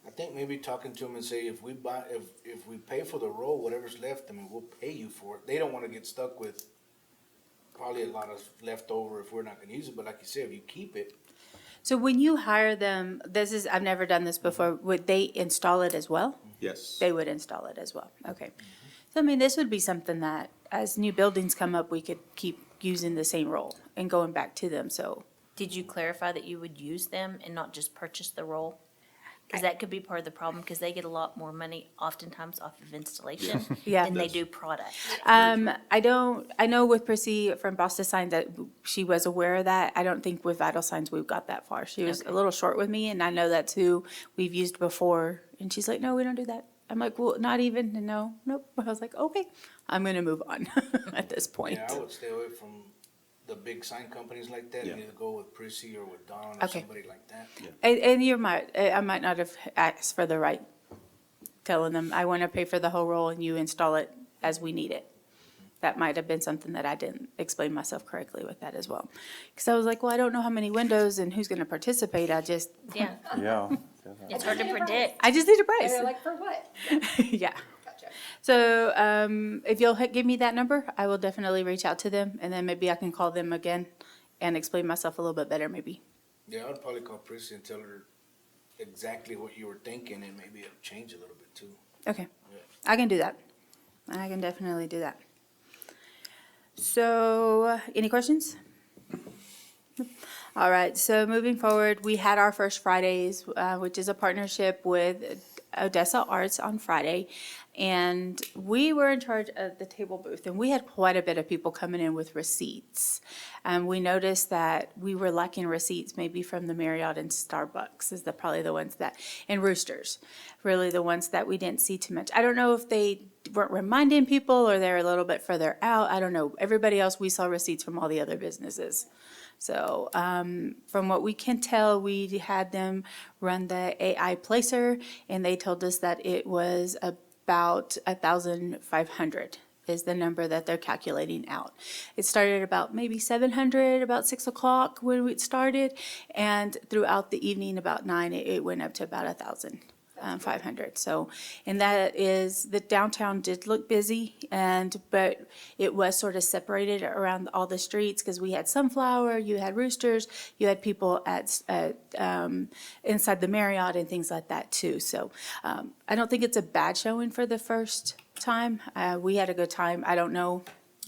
[SPEAKER 4] I think maybe talking to him and say, if we pay for the roll, whatever's left, I mean, we'll pay you for it. They don't wanna get stuck with probably a lot of leftover if we're not gonna use it, but like you said, if you keep it,
[SPEAKER 3] So when you hire them, I've never done this before, would they install it as well?
[SPEAKER 2] Yes.
[SPEAKER 3] They would install it as well, okay. So I mean, this would be something that, as new buildings come up, we could keep using the same role and going back to them, so.
[SPEAKER 5] Did you clarify that you would use them and not just purchase the roll? Because that could be part of the problem, because they get a lot more money oftentimes off of installation
[SPEAKER 3] Yeah.
[SPEAKER 5] than they do product.
[SPEAKER 3] I know with Prissy from Boston Signs that she was aware of that. I don't think with Vital Signs we've got that far. She was a
[SPEAKER 5] Okay.
[SPEAKER 3] little short with me, and I know that's who we've used before. And she's like, no, we don't do that. I'm like, well, not even, and no, nope. I was like, okay, I'm gonna move on at this point.
[SPEAKER 4] Yeah, I would stay away from the big sign companies like that, and
[SPEAKER 2] Yeah.
[SPEAKER 4] either go with Prissy or with Don or
[SPEAKER 3] Okay.
[SPEAKER 4] somebody like that.
[SPEAKER 3] And I might not have asked for the right, telling them, I wanna pay for the whole roll and you install it as we need it. That might have been something that I didn't explain myself correctly with that as well. Cause I was like, well, I don't know how many windows and who's gonna participate.
[SPEAKER 5] Yeah,
[SPEAKER 8] Yeah.
[SPEAKER 5] it's hard to predict.
[SPEAKER 3] I just need a
[SPEAKER 6] And
[SPEAKER 3] price.
[SPEAKER 6] they're like, for what?
[SPEAKER 3] Yeah.
[SPEAKER 6] Gotcha.
[SPEAKER 3] So, if you'll give me that number, I will definitely reach out to them, and then maybe I can call them again and explain myself a little bit better, maybe.
[SPEAKER 4] Yeah, I'd probably call Prissy and tell her exactly what you were thinking, and maybe it'll change a little bit too.
[SPEAKER 3] Okay, I can do that. I can definitely do that. So, any questions? All right, so moving forward, we had our first Fridays, which is a partnership with Odessa Arts on Friday. And we were in charge of the table booth, and we had quite a bit of people coming in with receipts. We noticed that we were lacking receipts maybe from the Marriott and Starbucks is probably the ones that, and Roosters, really the ones that we didn't see too much. I don't know if they weren't reminding people or they're a little bit further out. I don't know. Everybody else, we saw receipts from all the other businesses. So from what we can tell, we had them run the AI placer, and they told us that it was about 1,500 is the number that they're calculating out. It started about maybe 700, about 6 o'clock when it started, and throughout the evening, about 9, it went up to about 1,500. So, and that is, the downtown did look busy, but it was sort of separated around all the streets, because we had Sunflower, you had Roosters, you had people at inside the Marriott and things like that too. So I don't think it's a bad showing for the first time. We had a good time. I don't know,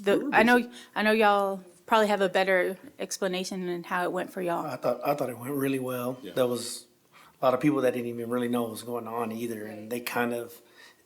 [SPEAKER 3] I know y'all probably have a better explanation in how it went for y'all.
[SPEAKER 9] I thought it went really well. There was a lot of people that didn't even really know what was going on either, and they kind of,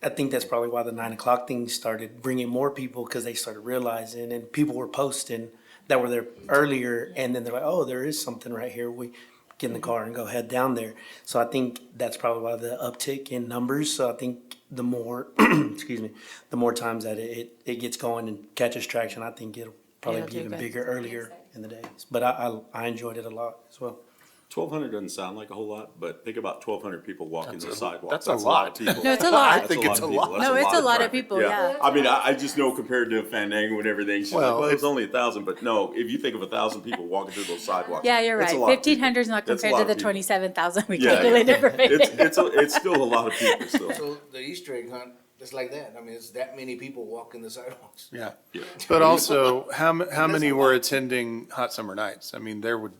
[SPEAKER 9] I think that's probably why the 9 o'clock thing started bringing more people, because they started realizing, and people were posting that were there earlier, and then they're like, oh, there is something right here. We get in the car and go head down there. So I think that's probably why the uptick in numbers. So I think the more, excuse me, the more times that it gets going and catches traction, I think it'll probably
[SPEAKER 3] It'll
[SPEAKER 9] be
[SPEAKER 3] do
[SPEAKER 9] even
[SPEAKER 3] good.
[SPEAKER 9] bigger earlier in the days. But I enjoyed it a lot as well.
[SPEAKER 2] 1,200 doesn't sound like a whole lot, but think about 1,200 people walking the sidewalk.
[SPEAKER 1] that's a
[SPEAKER 2] of
[SPEAKER 1] lot.
[SPEAKER 2] people.
[SPEAKER 3] No, it's a lot.
[SPEAKER 1] I think it's a
[SPEAKER 2] of people.
[SPEAKER 1] lot.
[SPEAKER 2] That's
[SPEAKER 3] No, it's a lot of
[SPEAKER 2] traffic.
[SPEAKER 3] people, yeah.
[SPEAKER 2] I mean, I just know compared to Fandango and everything, she's
[SPEAKER 1] Well,
[SPEAKER 2] like, well, it's
[SPEAKER 1] it's-
[SPEAKER 2] only 1,000, but no, if you think of 1,000 people walking through those sidewalks.
[SPEAKER 3] Yeah, you're
[SPEAKER 2] it's
[SPEAKER 3] right.
[SPEAKER 2] a lot of people.
[SPEAKER 3] 1,500 is not
[SPEAKER 2] That's a
[SPEAKER 3] compared
[SPEAKER 2] lot
[SPEAKER 3] to
[SPEAKER 2] of
[SPEAKER 3] the
[SPEAKER 2] people.
[SPEAKER 3] 27,000 we
[SPEAKER 2] Yeah,
[SPEAKER 3] calculated for
[SPEAKER 2] It's still a lot of people still.
[SPEAKER 4] So the Easter egg hunt, it's like that. I mean, it's that many people walking the sidewalks.
[SPEAKER 1] Yeah.
[SPEAKER 2] Yeah.
[SPEAKER 1] But also, how many were attending Hot Summer Nights? I mean, there were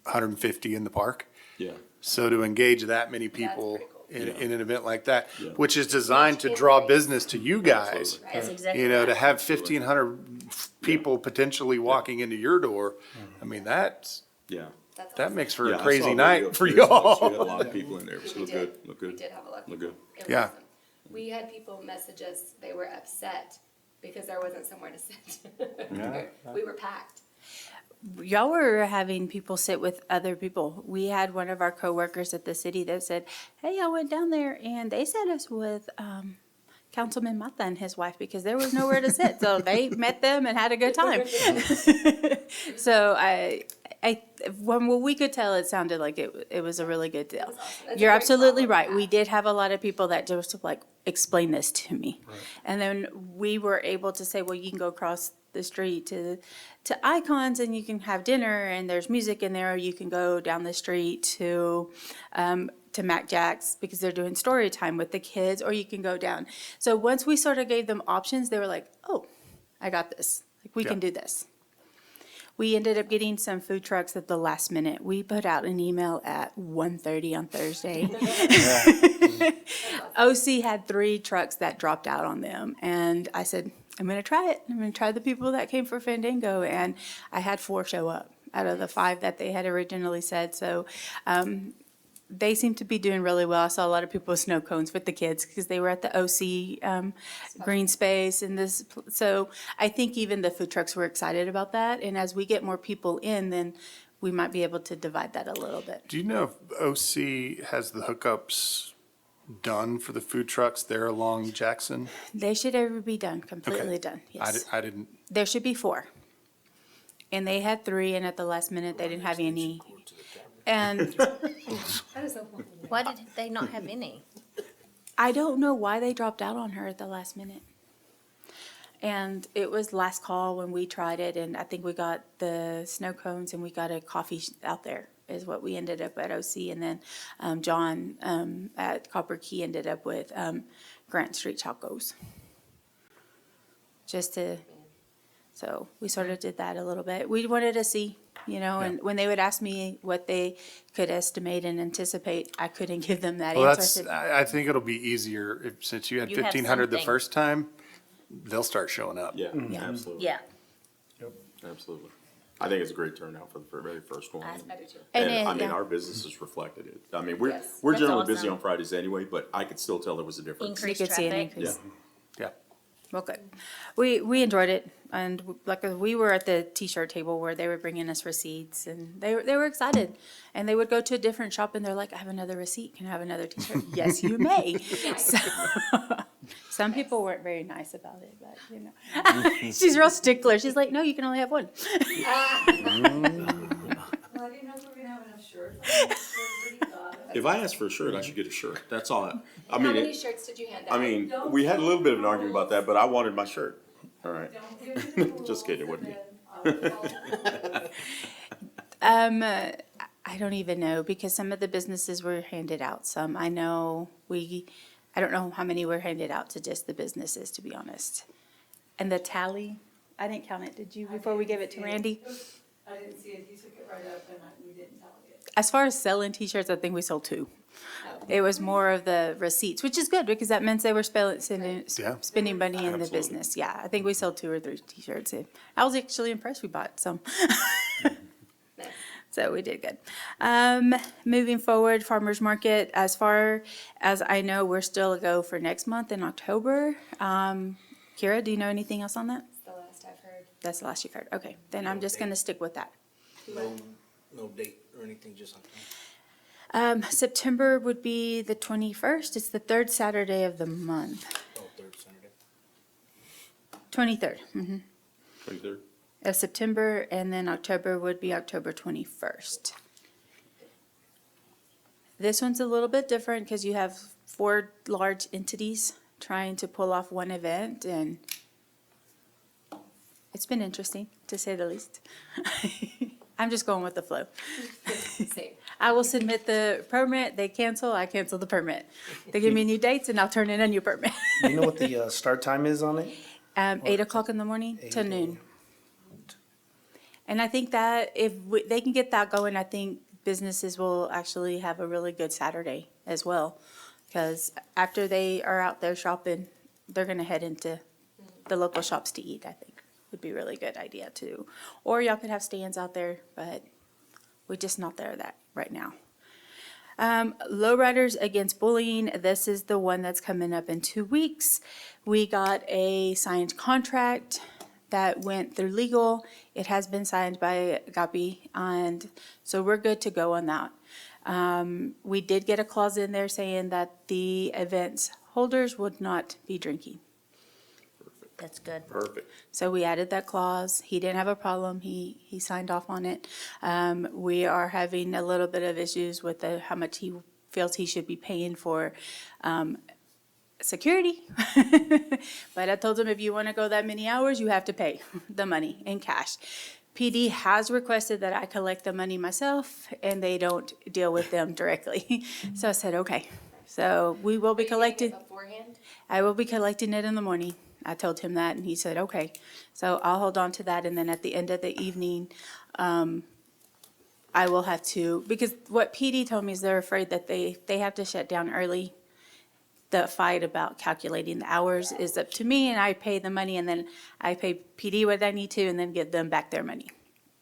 [SPEAKER 1] 150 in the park.
[SPEAKER 2] Yeah.
[SPEAKER 1] So to engage that many people
[SPEAKER 6] pretty
[SPEAKER 2] cool.
[SPEAKER 1] in an event like that,
[SPEAKER 2] Yeah.
[SPEAKER 1] which is designed to draw business to you guys,
[SPEAKER 5] That's exactly
[SPEAKER 1] you know,
[SPEAKER 5] right.
[SPEAKER 1] to have 1,500 people potentially walking into your door, I mean, that
[SPEAKER 2] Yeah.
[SPEAKER 6] That's
[SPEAKER 1] that
[SPEAKER 6] awesome.
[SPEAKER 1] makes for
[SPEAKER 2] Yeah,
[SPEAKER 1] a
[SPEAKER 2] I
[SPEAKER 1] crazy
[SPEAKER 2] saw a
[SPEAKER 1] night
[SPEAKER 2] video
[SPEAKER 1] for
[SPEAKER 2] too. We had a
[SPEAKER 1] y'all.
[SPEAKER 2] lot of people in there. It
[SPEAKER 6] We
[SPEAKER 2] looked
[SPEAKER 6] did.
[SPEAKER 2] good. Looked
[SPEAKER 6] We
[SPEAKER 2] good.
[SPEAKER 6] did have a lot of
[SPEAKER 2] Looked
[SPEAKER 6] people.
[SPEAKER 2] good.
[SPEAKER 6] It was
[SPEAKER 1] Yeah.
[SPEAKER 6] awesome. We had people message us, they were upset because there wasn't somewhere to sit. We were packed.
[SPEAKER 3] Y'all were having people sit with other people. We had one of our coworkers at the city that said, hey, I went down there and they sent us with Councilman Mata and his wife because there was nowhere to sit. So they met them and had a good time. So from what we could tell, it sounded like it was a really good deal.
[SPEAKER 6] was awesome. That's a
[SPEAKER 3] You're
[SPEAKER 6] great
[SPEAKER 3] absolutely
[SPEAKER 6] problem
[SPEAKER 3] right.
[SPEAKER 6] to
[SPEAKER 3] We
[SPEAKER 6] have.
[SPEAKER 3] did have a lot of people that just like, explain this to me. And then we were able to say, well, you can go across the street to Icons and you can have dinner and there's music in there. Or you can go down the street to Mac Jack's because they're doing story time with the kids, or you can go down. So once we sort of gave them options, they were like, oh, I got this. Like, we can do this. We ended up getting some food trucks at the last minute. We put out an email at 1:30 on Thursday. OC had 3 trucks that dropped out on them, and I said, I'm gonna try it. I'm gonna try the people that came for Fandango, and I had 4 show up out of the 5 that they had originally said, so, they seem to be doing really well. I saw a lot of people with snow cones with the kids because they were at the OC green space and this. So I think even the food trucks were excited about that. And as we get more people in, then we might be able to divide that a little bit.
[SPEAKER 1] Do you know if OC has the hookups done for the food trucks there along Jackson?
[SPEAKER 3] They should ever be done, completely
[SPEAKER 1] Okay.
[SPEAKER 3] done.
[SPEAKER 1] I
[SPEAKER 3] Yes.
[SPEAKER 1] I didn't,
[SPEAKER 3] There should be 4. And they had 3, and at the last minute, they didn't have any. And
[SPEAKER 6] That is a whole-
[SPEAKER 5] Why did they not have any?
[SPEAKER 3] I don't know why they dropped out on her at the last minute. And it was last call when we tried it, and I think we got the snow cones and we got a coffee out there is what we ended up at OC. And then John at Copper Key ended up with Grant Street Tacos. Just to, so we sort of did that a little bit. We wanted to see, and when they would ask me what they could estimate and anticipate, I couldn't give them that
[SPEAKER 1] well,
[SPEAKER 3] answer. I
[SPEAKER 1] that's,
[SPEAKER 3] said,
[SPEAKER 1] I think it'll be easier if, since you had
[SPEAKER 5] You have
[SPEAKER 1] 1,500 the
[SPEAKER 5] something.
[SPEAKER 1] first time, they'll start showing up.
[SPEAKER 2] Yeah,
[SPEAKER 3] Yeah.
[SPEAKER 2] absolutely.
[SPEAKER 5] Yeah.
[SPEAKER 2] Absolutely. I think it's a great turnout for the very first one.
[SPEAKER 5] I-
[SPEAKER 6] I do too.
[SPEAKER 3] And
[SPEAKER 2] And
[SPEAKER 3] it-
[SPEAKER 2] I mean,
[SPEAKER 3] yeah.
[SPEAKER 2] our businesses reflected it. I mean,
[SPEAKER 6] Yes.
[SPEAKER 2] we're
[SPEAKER 5] That's
[SPEAKER 2] generally busy
[SPEAKER 5] awesome.
[SPEAKER 2] on Fridays anyway, but I could still tell there was a difference.
[SPEAKER 3] You
[SPEAKER 5] Increased
[SPEAKER 3] could see an
[SPEAKER 5] traffic.
[SPEAKER 3] increase.
[SPEAKER 2] Yeah.
[SPEAKER 1] Yeah.
[SPEAKER 3] Well, good. We enjoyed it, and we were at the T-shirt table where they were bringing us receipts, and they were excited. And they would go to a different shop, and they're like, "I have another receipt. Can I have another T-shirt?" Yes, you may. So, some people weren't very nice about it, but she's real stickler. She's like, "No, you can only have one."
[SPEAKER 7] Well, I didn't know if we were gonna have enough shirts. I didn't know what everybody thought.
[SPEAKER 2] If I ask for a shirt, I should get a shirt. That's all. I
[SPEAKER 6] How
[SPEAKER 2] mean,
[SPEAKER 6] many
[SPEAKER 2] it,
[SPEAKER 6] shirts did you hand out?
[SPEAKER 2] I mean, we had a little bit of an argument about that, but I wanted my shirt. All right.
[SPEAKER 7] Don't give me the rules.
[SPEAKER 2] Just kidding, it wouldn't be.
[SPEAKER 7] and then I'll follow.
[SPEAKER 3] I don't even know because some of the businesses were handed out. Some I know I don't know how many were handed out to just the businesses, to be honest. And the tally, I didn't count it. Did you before we gave it to Randy?
[SPEAKER 7] I didn't see it, he took it right up and we didn't tell it.
[SPEAKER 3] As far as selling T-shirts, I think we sold 2. It was more of the receipts, which is good because that meant they were
[SPEAKER 1] Yeah.
[SPEAKER 3] spending money in the
[SPEAKER 2] Absolutely.
[SPEAKER 3] business. Yeah, I think we sold 2 or 3 T-shirts. I was actually impressed. We bought some.
[SPEAKER 6] Nice.
[SPEAKER 3] So we did good. Moving forward, farmer's market, as far as I know, we're still a go for next month in October. Kira, do you know anything else on that?
[SPEAKER 6] That's the last I've heard.
[SPEAKER 3] That's the last you've heard. Okay, then I'm just gonna stick with that.
[SPEAKER 4] No date or anything, just on time.
[SPEAKER 3] September would be the 21st. It's the 3rd Saturday of the month.
[SPEAKER 4] Oh, 3rd Saturday.
[SPEAKER 3] 23rd
[SPEAKER 2] 23rd.
[SPEAKER 3] of September, and then October would be October 21st. This one's a little bit different because you have 4 large entities trying to pull off one event, and it's been interesting, to say the least. I'm just going with the flow.
[SPEAKER 6] Same.
[SPEAKER 3] I will submit the permit, they cancel, I cancel the permit. They give me new dates, and I'll turn in a new permit.
[SPEAKER 9] Do you know what the start time is on it?
[SPEAKER 3] 8 o'clock in the morning to
[SPEAKER 9] 8
[SPEAKER 3] noon. And I think that if they can get that going, I think businesses will actually have a really good Saturday as well. Because after they are out there shopping, they're gonna head into the local shops to eat, I think. Would be a really good idea too. Or y'all could have stands out there, but we're just not there that right now. Lowriders Against Bullying, this is the one that's coming up in 2 weeks. We got a signed contract that went through legal. It has been signed by Gapi, and so we're good to go on that. We did get a clause in there saying that the event's holders would not be drinking.
[SPEAKER 5] That's good.
[SPEAKER 2] Perfect.
[SPEAKER 3] So we added that clause. He didn't have a problem. He signed off on it. We are having a little bit of issues with how much he feels he should be paying for security. But I told him if you want to go that many hours, you have to pay the money in cash. PD has requested that I collect the money myself and they don't deal with them directly. So I said, okay. So we will be
[SPEAKER 6] Are you getting it
[SPEAKER 3] collecting.
[SPEAKER 6] beforehand?
[SPEAKER 3] I will be collecting it in the morning. I told him that, and he said, okay. So I'll hold on to that, and then at the end of the evening, I will have to, because what PD told me is they're afraid that they have to shut down early. The fight about calculating the hours is up to me, and I pay the money, and then I pay PD what I need to, and then give them back their money.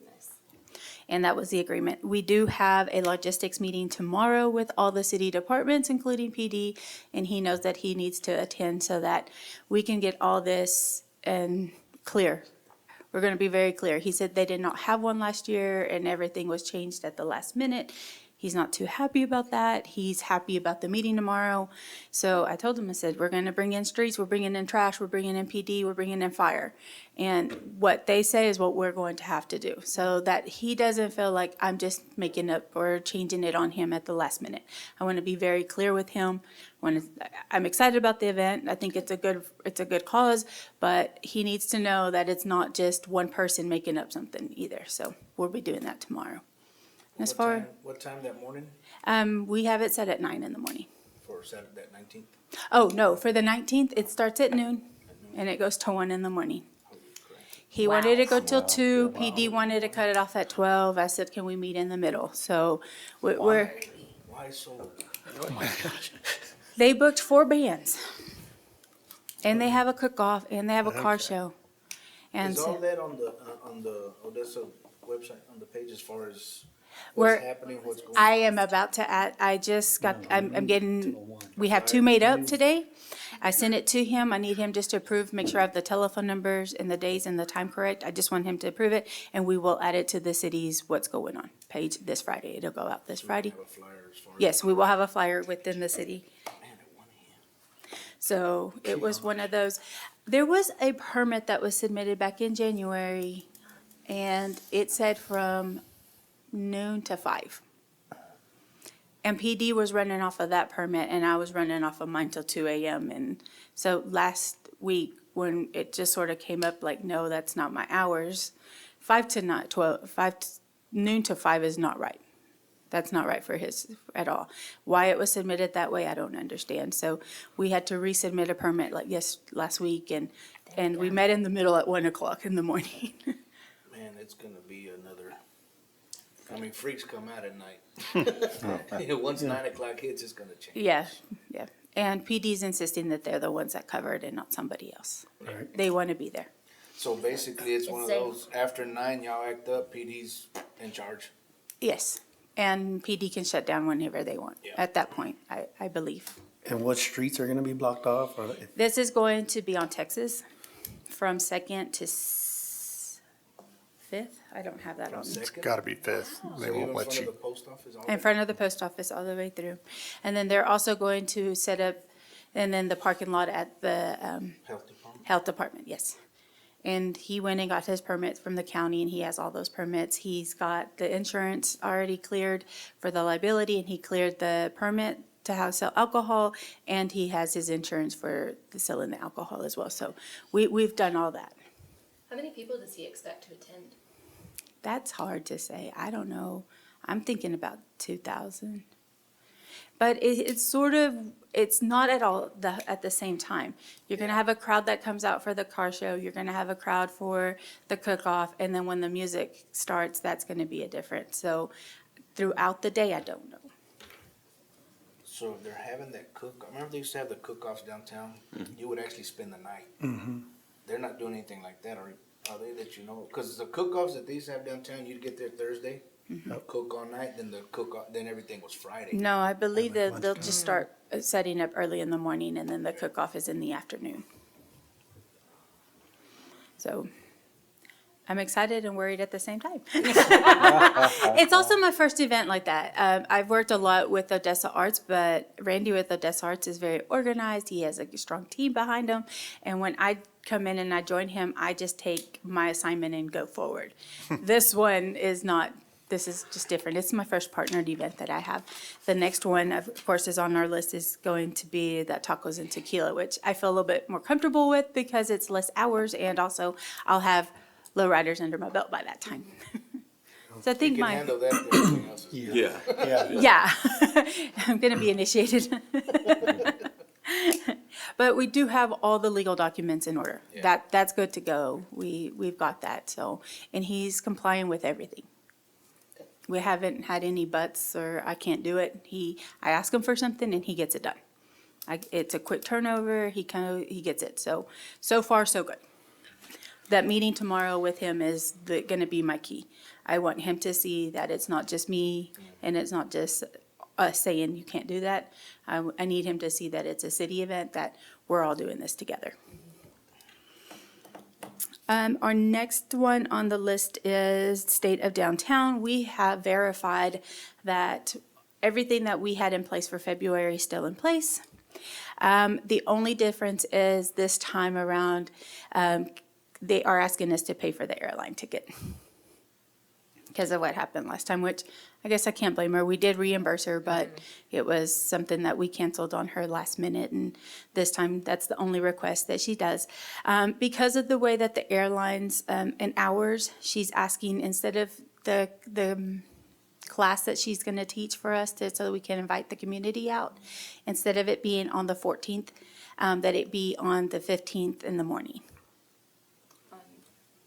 [SPEAKER 6] Nice.
[SPEAKER 3] And that was the agreement. We do have a logistics meeting tomorrow with all the city departments, including PD, and he knows that he needs to attend so that we can get all this and clear. We're going to be very clear. He said they did not have one last year and everything was changed at the last minute. He's not too happy about that. He's happy about the meeting tomorrow. So I told him, I said, we're going to bring in streets, we're bringing in trash, we're bringing in PD, we're bringing in fire. And what they say is what we're going to have to do, so that he doesn't feel like I'm just making up or changing it on him at the last minute. I want to be very clear with him. I'm excited about the event. I think it's a good cause, but he needs to know that it's not just one person making up something either. So we'll be doing that tomorrow. As far,
[SPEAKER 4] What time that morning
[SPEAKER 3] we have it set at 9 in the morning.
[SPEAKER 4] for Saturday, that 19th?
[SPEAKER 3] Oh, no, for the 19th, it starts at noon and it goes to 1 in the morning. He wanted to go till 2, PD wanted to cut it off at 12. I said, can we meet in the middle? So we're,
[SPEAKER 4] Why so?
[SPEAKER 3] they booked 4 bands. And they have a cook-off and they have a car show. And
[SPEAKER 4] Is all
[SPEAKER 3] so
[SPEAKER 4] that on the Odessa website, on the page, as far as
[SPEAKER 3] We're-
[SPEAKER 4] what's happening, what's going on?
[SPEAKER 3] I am about to add, I just got, I'm getting, we have 2 made up today. I sent it to him. I need him just to approve, make sure I have the telephone numbers and the days and the time correct. I just want him to approve it, and we will add it to the city's What's Going On page this Friday. It'll go out this Friday.
[SPEAKER 4] Have a flyer as far as.
[SPEAKER 3] Yes, we will have a flyer within the city.
[SPEAKER 4] Man, at 1 a.m.
[SPEAKER 3] So it was one of those, there was a permit that was submitted back in January, and it said from noon to 5. And PD was running off of that permit, and I was running off of mine till 2 a.m. And so last week, when it just sort of came up like, no, that's not my hours, 5 to not 12, 5 to, noon to 5 is not right. That's not right for his at all. Why it was submitted that way, I don't understand. So we had to resubmit a permit like last week, and we met in the middle at 1 o'clock in the morning.
[SPEAKER 4] Man, it's gonna be another, I mean, freaks come out at night. Once 9 o'clock hits, it's gonna change.
[SPEAKER 3] Yeah. And PD's insisting that they're the ones that cover it and not somebody else. They want to be there.
[SPEAKER 4] So basically, it's one of
[SPEAKER 5] It's
[SPEAKER 4] those, after 9, y'all act up, PD's in charge.
[SPEAKER 3] Yes. And PD can shut down whenever they want
[SPEAKER 4] Yeah.
[SPEAKER 3] at that point, I believe.
[SPEAKER 9] And what streets are gonna be blocked off, or if
[SPEAKER 3] This is going to be on Texas from 2nd to 5th. I don't have that on.
[SPEAKER 4] Second?
[SPEAKER 1] Gotta be 5th. They
[SPEAKER 4] So even
[SPEAKER 1] won't
[SPEAKER 4] in
[SPEAKER 1] let
[SPEAKER 4] front of
[SPEAKER 1] you.
[SPEAKER 4] the post office, all
[SPEAKER 3] In
[SPEAKER 4] that?
[SPEAKER 3] front of the post office all the way through. And then they're also going to set up, and then the parking lot at the
[SPEAKER 4] Health department?
[SPEAKER 3] health department, yes. And he went and got his permits from the county, and he has all those permits. He's got the insurance already cleared for the liability, and he cleared the permit to sell alcohol, and he has his insurance for selling the alcohol as well. So we've done all that.
[SPEAKER 6] How many people does he expect to attend?
[SPEAKER 3] That's hard to say. I don't know. I'm thinking about 2,000. But it's sort of, it's not at all at the same time. You're gonna have a crowd that comes out for the car show, you're gonna have a crowd for the cook-off, and then when the music starts, that's gonna be a different. So throughout the day, I don't know.
[SPEAKER 4] So if they're having that cook, I remember they used to have the cook-offs downtown, you would actually spend the night. They're not doing anything like that, are they, that you know? Cause the cook-offs that they used to have downtown, you'd get there Thursday, cook all night, then the cook-off, then everything was Friday.
[SPEAKER 3] No, I believe that they'll just start setting up early in the morning, and then the cook-off is in the afternoon. So I'm excited and worried at the same time. It's also my first event like that. I've worked a lot with Odessa Arts, but Randy with Odessa Arts is very organized. He has a strong team behind him. And when I come in and I join him, I just take my assignment and go forward. This one is not. This is just different. It's my first partnered event that I have. The next one, of course, is on our list is going to be that tacos and tequila, which I feel a little bit more comfortable with because it's less hours, and also I'll have lowriders under my belt by that time. So I think
[SPEAKER 4] You can handle that, but everything else is good.
[SPEAKER 2] Yeah.
[SPEAKER 3] yeah, I'm gonna be initiated. But we do have all the legal documents in order.
[SPEAKER 4] Yeah.
[SPEAKER 3] That's good to go. We've got that, so, and he's complying with everything. We haven't had any buts or I can't do it. I ask him for something and he gets it done. It's a quick turnover, he gets it, so far, so good. That meeting tomorrow with him is gonna be my key. I want him to see that it's not just me and it's not just us saying you can't do that. I need him to see that it's a city event, that we're all doing this together. Our next one on the list is State of Downtown. We have verified that everything that we had in place for February is still in place. The only difference is this time around, they are asking us to pay for the airline ticket because of what happened last time, which I guess I can't blame her. We did reimburse her, but it was something that we canceled on her last minute, and this time that's the only request that she does. Because of the way that the airlines and hours, she's asking instead of the class that she's going to teach for us so that we can invite the community out, instead of it being on the 14th, that it be on the 15th in the morning.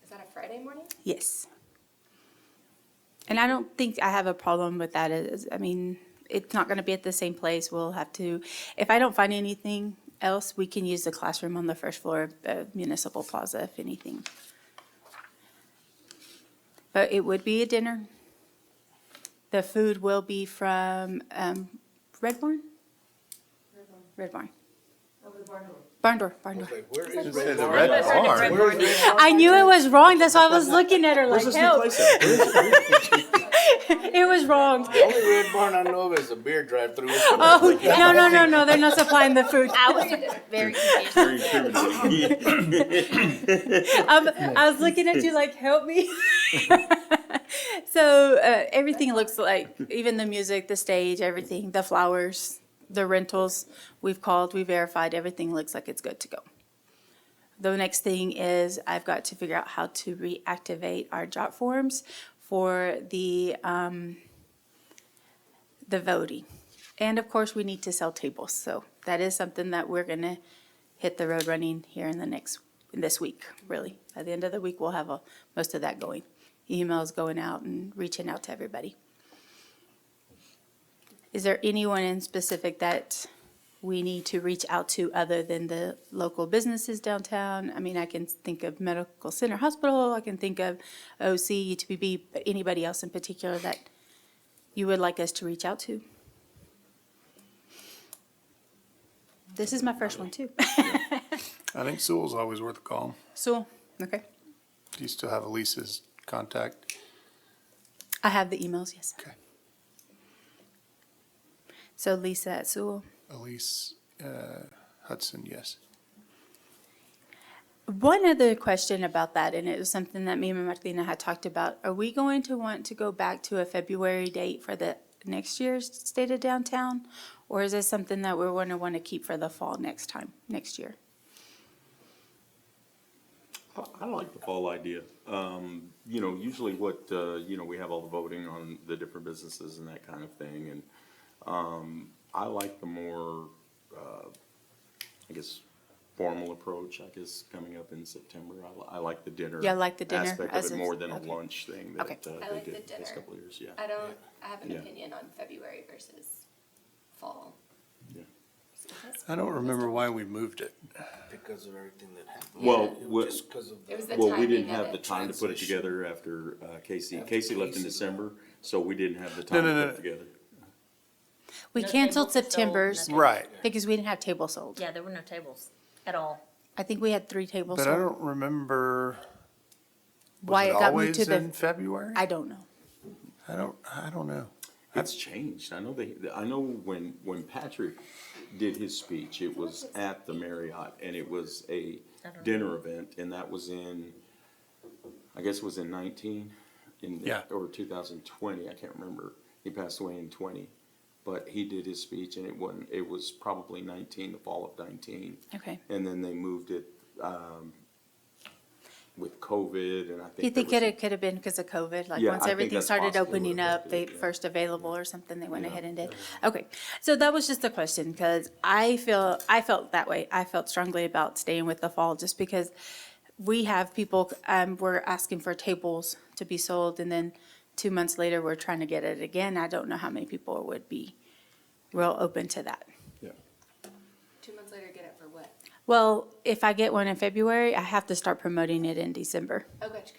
[SPEAKER 6] Is that a Friday morning?
[SPEAKER 3] Yes. And I don't think I have a problem with that. I mean, it's not going to be at the same place. We'll have to, if I don't find anything else, we can use the classroom on the first floor of Municipal Plaza, if anything. But it would be a dinner. The food will be from Red Barn? Red Barn. Barn Door.
[SPEAKER 4] I was like, where is
[SPEAKER 1] Say
[SPEAKER 4] Red
[SPEAKER 1] the
[SPEAKER 4] Barn?
[SPEAKER 1] Red
[SPEAKER 5] I've heard of
[SPEAKER 1] Barn.
[SPEAKER 5] Red
[SPEAKER 4] Where's
[SPEAKER 5] Barn.
[SPEAKER 4] Red Barn?
[SPEAKER 3] I knew it was wrong. That's why I was looking at her like,
[SPEAKER 2] Where's this new
[SPEAKER 3] help.
[SPEAKER 2] place at?
[SPEAKER 3] It was wrong.
[SPEAKER 4] The only Red Barn I know of is a beer drive-through.
[SPEAKER 3] Oh, no. They're not supplying the food.
[SPEAKER 5] I was very confused.
[SPEAKER 2] Very incriminating.
[SPEAKER 3] I was looking at you like, help me. So everything looks like, even the music, the stage, everything, the flowers, the rentals, we verified, everything looks like it's good to go. The next thing is I've got to figure out how to reactivate our jot forms for the voting. And of course, we need to sell tables. So that is something that we're gonna hit the road running here in this week, really. By the end of the week, we'll have most of that going. Emails going out and reaching out to everybody. Is there anyone in specific that we need to reach out to other than the local businesses downtown? I mean, I can think of Medical Center Hospital, I can think of OC, UTPB, but anybody else in particular that you would like us to reach out to? This is my first one too.
[SPEAKER 1] I think Sewell's always worth a call.
[SPEAKER 3] So, okay.
[SPEAKER 1] Do you still have Elise's contact?
[SPEAKER 3] I have the emails, yes.
[SPEAKER 1] Okay.
[SPEAKER 3] So Lisa at Sewell.
[SPEAKER 1] Elise Hudson, yes.
[SPEAKER 3] One other question about that, and it was something that me and Martina had talked about. Are we going to want to go back to a February date for the next year's State of Downtown? Or is this something that we're going to want to keep for the fall next year?
[SPEAKER 2] I like the fall idea. Usually we have all the voting on the different businesses and that kind of thing. And I like the more, formal approach, coming up in September. I like the dinner.
[SPEAKER 3] Yeah, I like the dinner
[SPEAKER 2] aspect of
[SPEAKER 3] as
[SPEAKER 2] it
[SPEAKER 3] a-
[SPEAKER 2] more than a
[SPEAKER 3] okay.
[SPEAKER 2] lunch thing
[SPEAKER 3] Okay.
[SPEAKER 2] that
[SPEAKER 6] I
[SPEAKER 2] they
[SPEAKER 6] like the
[SPEAKER 2] did this
[SPEAKER 6] dinner.
[SPEAKER 2] couple of years, yeah.
[SPEAKER 6] I have an
[SPEAKER 2] Yeah.
[SPEAKER 6] opinion on February versus fall.
[SPEAKER 2] Yeah.
[SPEAKER 1] I don't remember why we moved it.
[SPEAKER 4] Because of everything that happened.
[SPEAKER 2] Well,
[SPEAKER 4] It was
[SPEAKER 2] what-
[SPEAKER 4] just 'cause of
[SPEAKER 6] It was
[SPEAKER 4] the.
[SPEAKER 6] the
[SPEAKER 2] Well, we
[SPEAKER 6] timing
[SPEAKER 2] didn't
[SPEAKER 6] of
[SPEAKER 2] have the
[SPEAKER 6] it.
[SPEAKER 2] time to put it
[SPEAKER 4] Transition.
[SPEAKER 2] together after Casey.
[SPEAKER 4] After
[SPEAKER 2] Casey left in
[SPEAKER 4] Casey.
[SPEAKER 2] December, so we didn't have the time
[SPEAKER 1] No,
[SPEAKER 2] to
[SPEAKER 1] no,
[SPEAKER 2] put it
[SPEAKER 1] no.
[SPEAKER 2] together.
[SPEAKER 3] We
[SPEAKER 5] No
[SPEAKER 3] canceled
[SPEAKER 5] tables sold,
[SPEAKER 3] September's
[SPEAKER 5] nothing.
[SPEAKER 1] Right.
[SPEAKER 3] because we didn't have tables sold.
[SPEAKER 5] Yeah, there were no tables at all.
[SPEAKER 3] I think we had 3 tables
[SPEAKER 1] But I
[SPEAKER 3] sold.
[SPEAKER 1] don't remember,
[SPEAKER 3] Why
[SPEAKER 1] was
[SPEAKER 3] it
[SPEAKER 1] it
[SPEAKER 3] got moved
[SPEAKER 1] always
[SPEAKER 3] to
[SPEAKER 1] in
[SPEAKER 3] the,
[SPEAKER 1] February?
[SPEAKER 3] I don't know.
[SPEAKER 1] I don't know.
[SPEAKER 2] It's changed. I know when Patrick did his speech, it was at the Marriott, and it was a dinner event, and that was in, I guess it was in 19,
[SPEAKER 1] Yeah.
[SPEAKER 2] or 2020, I can't remember. He passed away in 20, but he did his speech, and it was probably 19, the fall of 19.
[SPEAKER 3] Okay.
[SPEAKER 2] And then they moved it, with COVID, and I think.
[SPEAKER 3] Do you think
[SPEAKER 2] there was
[SPEAKER 3] it could have been because of COVID? Like,
[SPEAKER 2] Yeah,
[SPEAKER 3] once
[SPEAKER 2] I think
[SPEAKER 3] everything
[SPEAKER 2] that's
[SPEAKER 3] started
[SPEAKER 2] possibly
[SPEAKER 3] opening
[SPEAKER 2] what
[SPEAKER 3] up, they
[SPEAKER 2] affected it, yeah.
[SPEAKER 3] first available or something, they went
[SPEAKER 2] Yeah.
[SPEAKER 3] ahead and did. Okay, so that was just a question, because I felt that way. I felt strongly about staying with the fall, just because we have people, we're asking for tables to be sold, and then 2 months later, we're trying to get it again. I don't know how many people would be real open to that.
[SPEAKER 6] 2 months later, get it for what?
[SPEAKER 3] Well, if I get one in February, I have to start promoting it in December.
[SPEAKER 6] Oh, gotcha.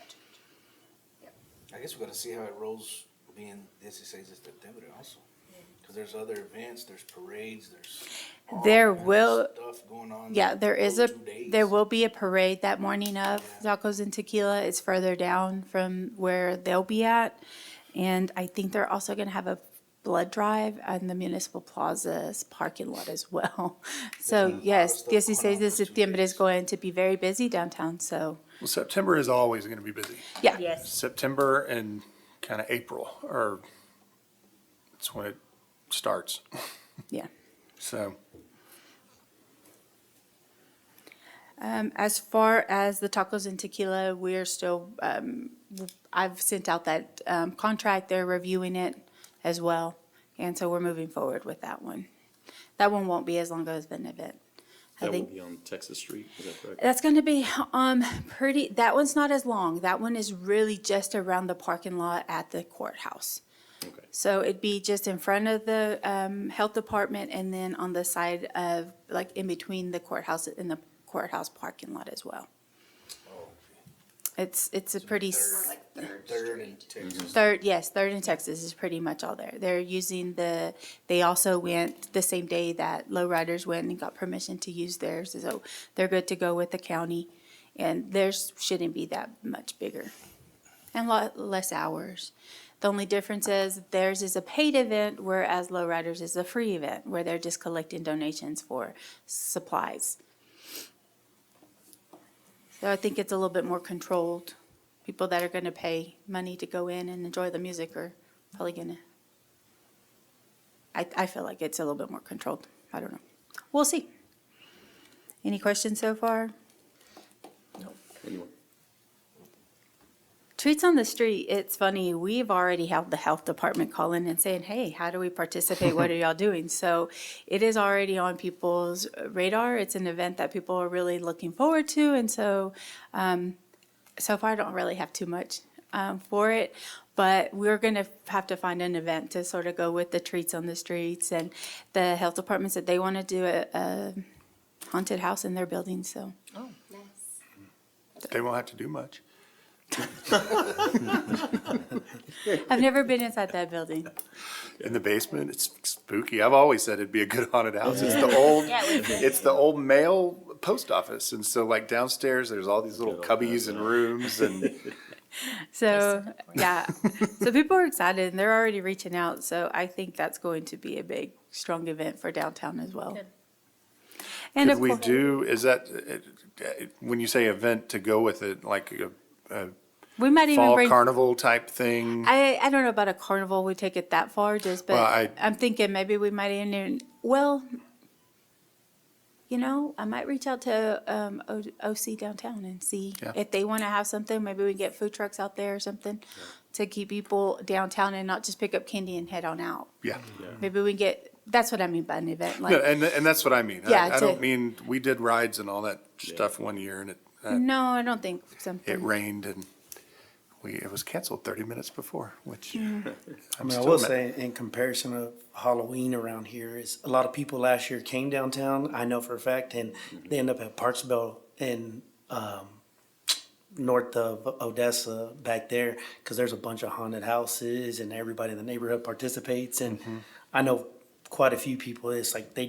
[SPEAKER 4] I guess we gotta see how it rolls, being this is September also. Cause there's other events, there's parades, there's all
[SPEAKER 3] There
[SPEAKER 4] kinds of
[SPEAKER 3] will-
[SPEAKER 4] stuff going on.
[SPEAKER 3] Yeah, there is
[SPEAKER 4] those 2 days.
[SPEAKER 3] there will be a parade that morning of Tacos and Tequila. It's further down from where they'll be at. And I think they're also gonna have a blood drive on the Municipal Plaza's parking lot as well. So,
[SPEAKER 4] There's a lot of
[SPEAKER 3] yes,
[SPEAKER 4] stuff
[SPEAKER 3] 16
[SPEAKER 4] going on
[SPEAKER 3] de
[SPEAKER 4] those 2
[SPEAKER 3] Septiembre is
[SPEAKER 4] days.
[SPEAKER 3] going to be very busy downtown, so,
[SPEAKER 1] Well, September is always gonna be busy.
[SPEAKER 3] yeah.
[SPEAKER 5] Yes.
[SPEAKER 1] September and kind of April, or it's when it starts.
[SPEAKER 3] Yeah.
[SPEAKER 1] So,
[SPEAKER 3] As far as the tacos and tequila, we're still, I've sent out that contract, they're reviewing it as well. And so we're moving forward with that one. That one won't be as long as an event. I
[SPEAKER 2] That will
[SPEAKER 3] think
[SPEAKER 2] be on Texas Street, is that correct?
[SPEAKER 3] that's gonna be, that one's not as long. That one is really just around the parking lot at the courthouse.
[SPEAKER 2] Okay.
[SPEAKER 3] So it'd be just in front of the, health department and then on the side of, like, in between the courthouse and the courthouse parking lot as well. It's a pretty,
[SPEAKER 6] More like Third
[SPEAKER 4] Third in
[SPEAKER 6] Street.
[SPEAKER 4] Texas.
[SPEAKER 3] Third in Texas is pretty much all there. They're using they also went the same day that lowriders went and got permission to use theirs. So they're good to go with the county. And theirs shouldn't be that much bigger and lot less hours. The only difference is theirs is a paid event, whereas lowriders is a free event, where they're just collecting donations for supplies. So I think it's a little bit more controlled. People that are gonna pay money to go in and enjoy the music are probably gonna, I feel like it's a little bit more controlled. I don't know. We'll see. Any questions so far?
[SPEAKER 2] Anyone?
[SPEAKER 3] Treats on the street, it's funny, we've already had the health department calling and saying, hey, how do we participate? What are y'all doing? So it is already on people's radar. It's an event that people are really looking forward to. And so, so far I don't really have too much for it. But we're gonna have to find an event to sort of go with the treats on the streets. And the health department said they want to do a haunted house in their building, so.
[SPEAKER 6] Nice.
[SPEAKER 1] they won't have to do much.
[SPEAKER 3] I've never been inside that building.
[SPEAKER 1] In the basement, it's spooky. I've always said it'd be a good haunted house. It's the old,
[SPEAKER 5] Yeah, we-
[SPEAKER 1] it's the old mail post office. And so like downstairs, there's all these little cubbies and rooms and
[SPEAKER 3] So, yeah, so people are excited and they're already reaching out. So I think that's going to be a big, strong event for downtown as well.
[SPEAKER 5] Good.
[SPEAKER 3] And
[SPEAKER 1] could
[SPEAKER 3] of
[SPEAKER 1] we
[SPEAKER 3] course,
[SPEAKER 1] do, is that, when you say event to go with it, like a
[SPEAKER 3] we might even
[SPEAKER 1] fall
[SPEAKER 3] bring,
[SPEAKER 1] carnival type thing?
[SPEAKER 3] I don't know about a carnival, we take it that far just,
[SPEAKER 1] Well,
[SPEAKER 3] but I'm thinking maybe we might even, well, you know, I might reach out to, OC downtown and see
[SPEAKER 1] Yeah.
[SPEAKER 3] if they want to have something. Maybe we can get food trucks out there or something to keep people downtown and not just pick up candy and head on out.
[SPEAKER 1] Yeah.
[SPEAKER 3] Maybe we get, that's what I mean by an event,
[SPEAKER 1] No,
[SPEAKER 3] like,
[SPEAKER 1] and that's what I mean.
[SPEAKER 3] Yeah,
[SPEAKER 1] I don't
[SPEAKER 3] to-
[SPEAKER 1] mean, we did rides and all that stuff one year and
[SPEAKER 3] no, I don't think
[SPEAKER 1] it
[SPEAKER 3] something.
[SPEAKER 1] rained and it was canceled 30 minutes before, which
[SPEAKER 9] I
[SPEAKER 1] I'm
[SPEAKER 9] mean, I
[SPEAKER 1] still
[SPEAKER 9] will
[SPEAKER 1] mad.
[SPEAKER 9] say, in comparison of Halloween around here, is a lot of people last year came downtown, I know for a fact, and they end up at Parksville in, north of Odessa back there, because there's a bunch of haunted houses and everybody in the neighborhood participates, and I know quite a few people, it's like they